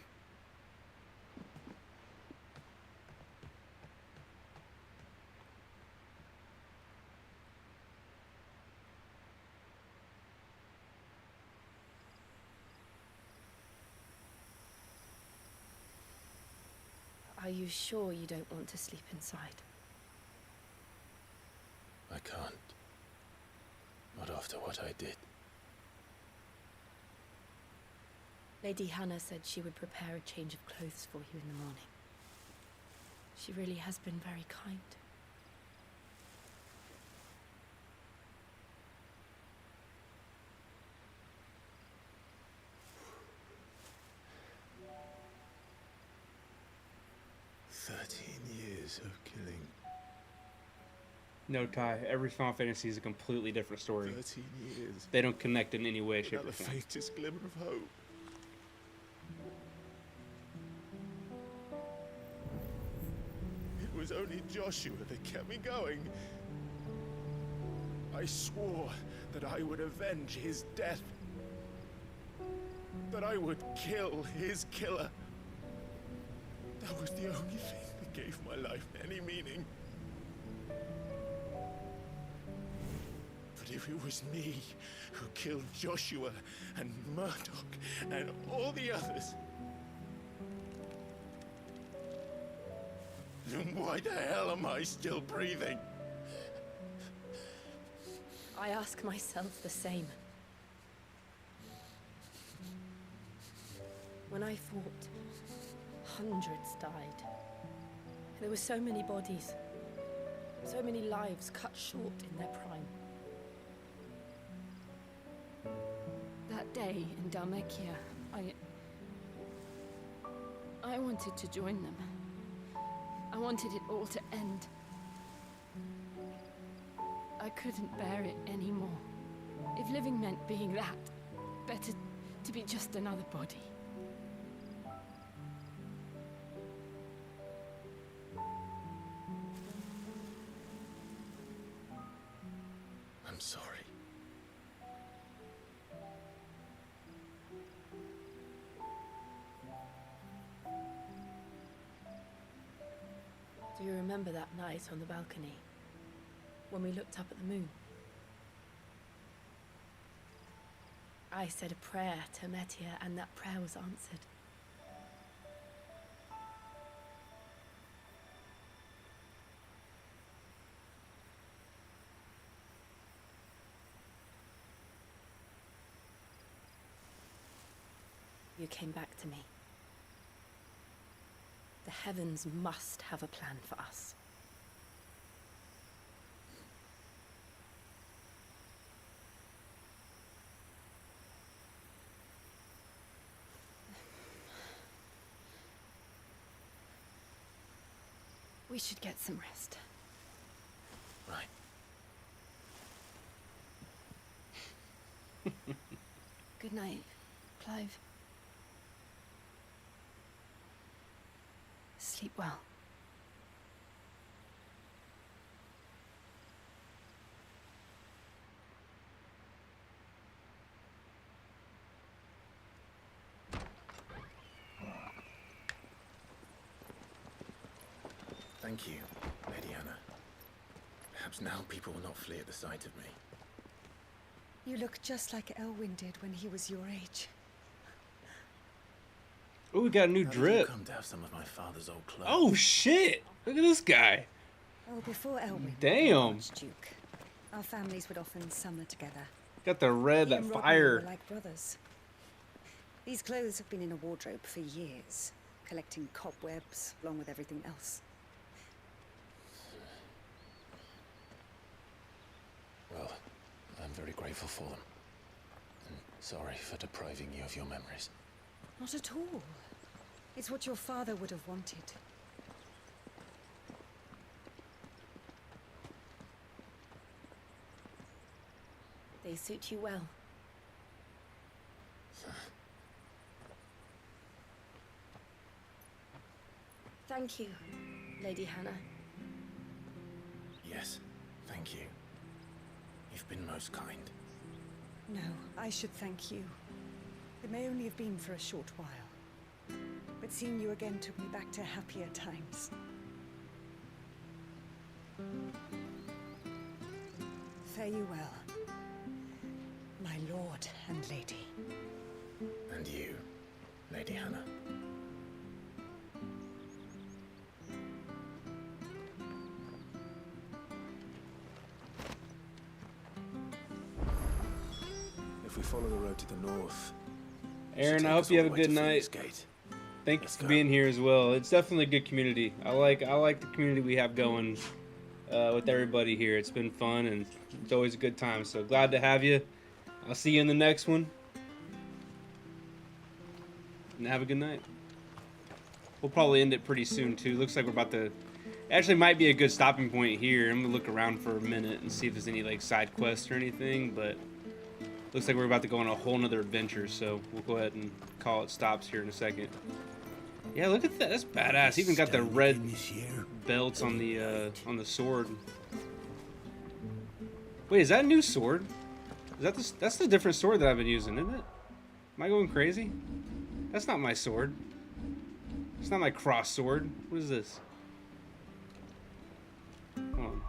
Are you sure you don't want to sleep inside? I can't. Not after what I did. Lady Hannah said she would prepare a change of clothes for you in the morning. She really has been very kind. so killing. No, Ty. Every Final Fantasy is a completely different story. 13 years. They don't connect in any way, shape, Without or the form. faintest glimmer of hope. It was only Joshua that kept me going. I swore that I would avenge his death. That I would kill his killer. That was the only thing that gave my life any meaning. But if it was me who killed Joshua and Murdoch and all the others, then why the hell am I still breathing? I ask myself the same. When I fought, hundreds died. There were so many bodies, so many lives cut short in their prime. That day in Dhalmekia, I wanted to join them. I wanted it all to end. I couldn't bear it anymore. If living meant being that, better to be just another body. I'm sorry. Do you remember that night on the balcony, when we looked up at the moon? I said a prayer to Metia, and that prayer was answered. You came back to me. The heavens must have a plan for us. We should get some rest. Right. Good night, Clive. Sleep well. Thank you, Lady Anna. Perhaps now people will not flee at the sight of me. You look just like Elwyn did when he was your age. Oh, we got a new How did you drip. come to have some of my father's old clothes? Oh shit! Look at this guy. Oh, before Elwyn. Damn. Duke. Our families would often summer together. Got the red, He that and Rodney fire. were like brothers. These clothes have been in a wardrobe for years, collecting cobwebs along with everything else. Well, I'm very grateful for them. And sorry for depriving you of your memories. Not at all. It's what your father would have wanted. They suit you well. Thank you, Lady Hannah. Yes, thank you. You've been most kind. No, I should thank you. It may only have been for a short while, but seeing you again took me back to happier times. Fare you well, my lord and lady. And you, Lady Hannah. If we follow the road to the north, Aaron, I hope you have a good night. Thank you for being here as well. It's definitely a good community. I like the community we have going with everybody here. It's been fun and it's always a good time. So glad to have you. I'll see you in the next one. And have a good night. We'll probably end it pretty soon too. Looks like we're about to Actually, might be a good stopping point here. I'm gonna look around for a minute and see if there's any like side quests or anything, but looks like we're about to go on a whole nother adventure, so we'll go ahead and call it stops here in a second. Yeah, look at that. That's badass. Even got the red belts on the sword. Wait, is that a new sword? Is that that's the different sword that I've been using, isn't it? Am I going crazy? That's not my sword. It's not my cross sword. What is this? Hold on.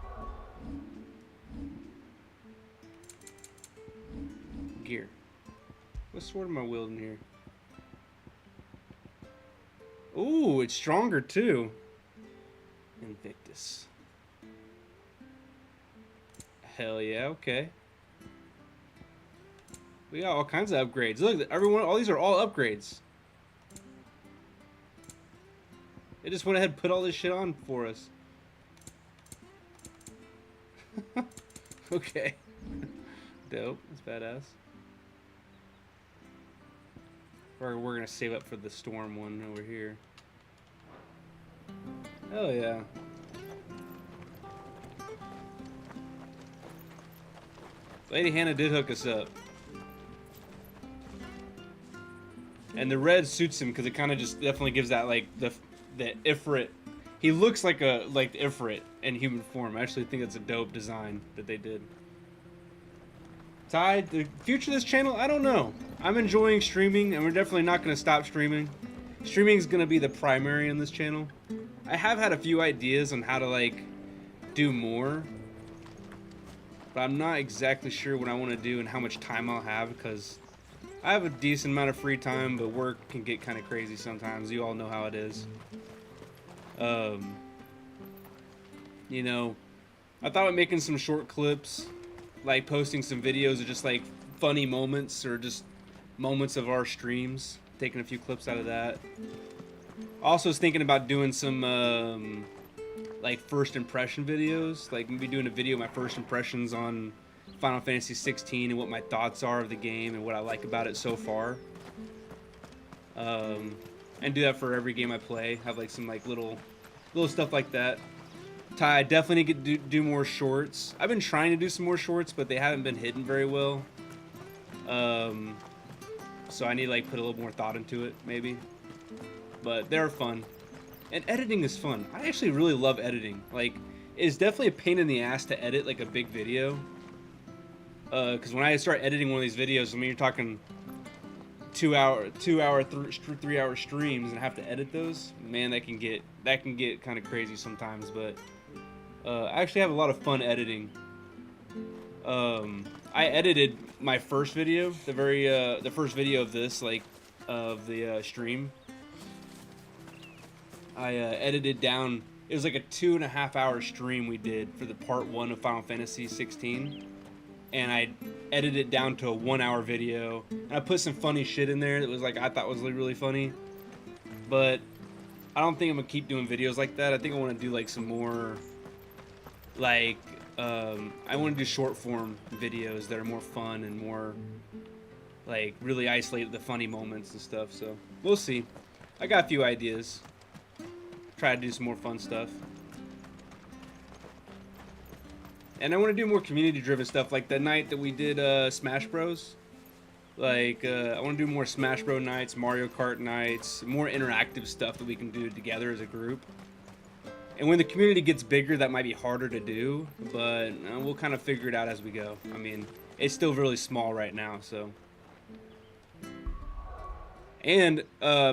Gear. What sword am I wielding here? Ooh, it's stronger too. Invictus. Hell yeah, okay. We got all kinds of upgrades. Look, everyone, all these are all upgrades. They just went ahead and put all this shit on for us. Okay. Dope. That's badass. We're gonna save up for the storm one over here. Hell yeah. Lady Hannah did hook us up. And the red suits him because it kind of just definitely gives that like the Ifrit. He looks like the Ifrit in human form. I actually think it's a dope design that they did. Ty, the future of this channel, I don't know. I'm enjoying streaming, and we're definitely not going to stop streaming. Streaming is going to be the primary on this channel. I have had a few ideas on how to like do more, but I'm not exactly sure what I want to do and how much time I'll have because I have a decent amount of free time, but work can get kind of crazy sometimes. You all know how it is. You know, I thought about making some short clips, like posting some videos of just like funny moments or just moments of our streams, taking a few clips out of that. Also was thinking about doing some like first impression videos, like maybe doing a video of my first impressions on Final Fantasy 16 and what my thoughts are of the game and what I like about it so far. And do that for every game I play. Have like some like little stuff like that. Ty, I definitely need to do more shorts. I've been trying to do some more shorts, but they haven't been hidden very well. So I need to like put a little more thought into it, maybe. But they're fun. And editing is fun. I actually really love editing. Like, it's definitely a pain in the ass to edit like a big video. Because when I start editing one of these videos, I mean, you're talking 3 hour streams and have to edit those. Man, that can get kind of crazy sometimes. But I actually have a lot of fun editing. I edited my first video, the first video of this, like of the stream. I edited down. It was like a 2.5 hour stream we did for the part 1 of Final Fantasy 16. And I edited it down to a 1 hour video. And I put some funny shit in there that was like I thought was really funny. But I don't think I'm gonna keep doing videos like that. I think I want to do like some more, like I want to do short form videos that are more fun and more like really isolate the funny moments and stuff. So we'll see. I got a few ideas. Try to do some more fun stuff. And I want to do more community-driven stuff, like the night that we did Smash Bros. Like, I want to do more Smash Bros. Nights, Mario Kart nights, more interactive stuff that we can do together as a group. And when the community gets bigger, that might be harder to do, but we'll kind of figure it out as we go. I mean, it's still really small right now, so. And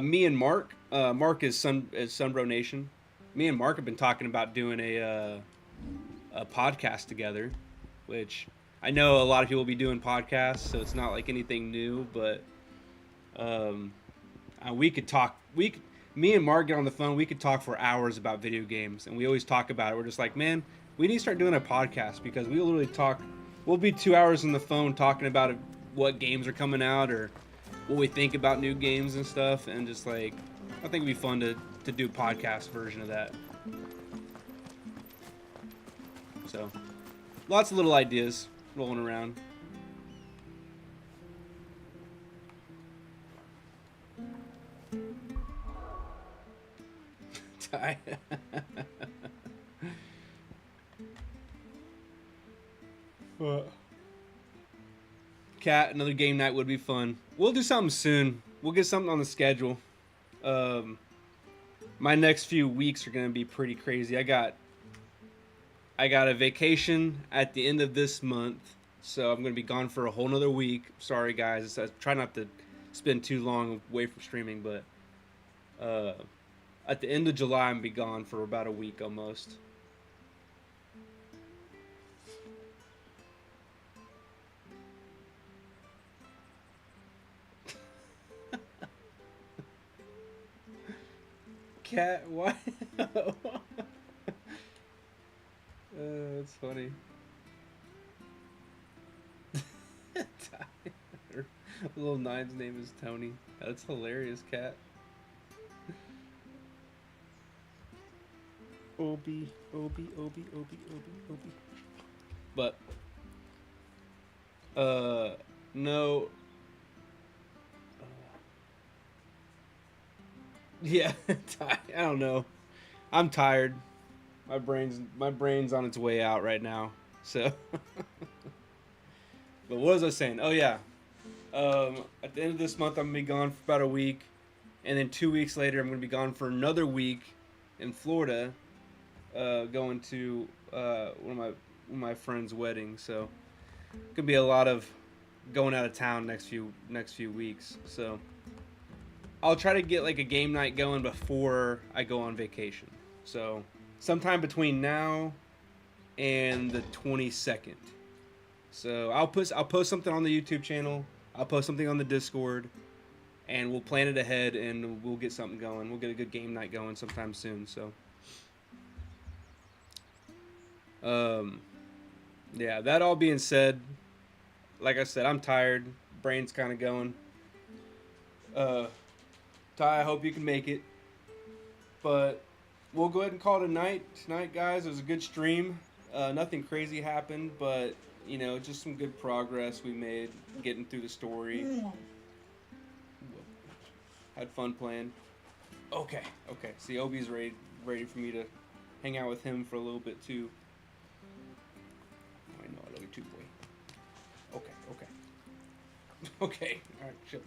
me and Mark, Mark is Sunbro Nation. Me and Mark have been talking about doing a podcast together, which I know a lot of people will be doing podcasts, so it's not like anything new, but we could talk. Me and Mark get on the phone, we could talk for hours about video games, and we always talk about it. We're just like, man, we need to start doing a podcast because we literally talk. We'll be 2 hours on the phone talking about what games are coming out or what we think about new games and stuff, and just like, I think it'd be fun to do a podcast version of that. So, lots of little ideas rolling around. Ty. Cat, another game night would be fun. We'll do something soon. We'll get something on the schedule. My next few weeks are gonna be pretty crazy. I got a vacation at the end of this month, so I'm gonna be gone for a whole nother week. Sorry guys, I try not to spend too long away from streaming, but at the end of July I'm gonna be gone for about a week almost. Cat, why? That's funny. Little Nine's name is Tony. That's hilarious, Cat. Obi. But, no. Yeah, I don't know. I'm tired. My brain's on its way out right now. So, but what was I saying? Oh yeah. At the end of this month, I'm gonna be gone for about a week, and then 2 weeks later, I'm gonna be gone for another week in Florida, going to one of my friend's wedding. So, could be a lot of going out of town next few weeks. So, I'll try to get like a game night going before I go on vacation. So, sometime between now and the 22nd. So I'll post something on the YouTube channel. I'll post something on the Discord, and we'll plan it ahead, and we'll get something going. We'll get a good game night going sometime soon. So, yeah. That all being said, like I said, I'm tired. Brain's kind of going. Ty, I hope you can make it. But we'll go ahead and call it a night tonight, guys. It was a good stream. Nothing crazy happened, but, you know, just some good progress we made getting through the story. Had fun playing. Okay. See, Obi's ready for me to hang out with him for a little bit, too. I know, I love you too, boy. Okay. Alright, chill.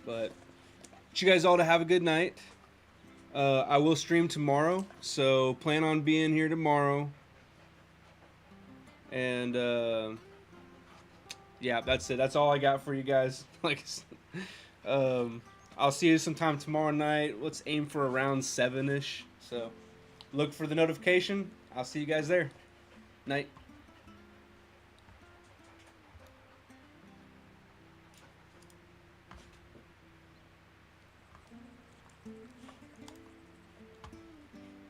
But you guys all to have a good night. I will stream tomorrow, so plan on being here tomorrow. And yeah, that's it. That's all I got for you guys. I'll see you sometime tomorrow night. Let's aim for around 7-ish. So look for the notification. I'll see you guys there. Night.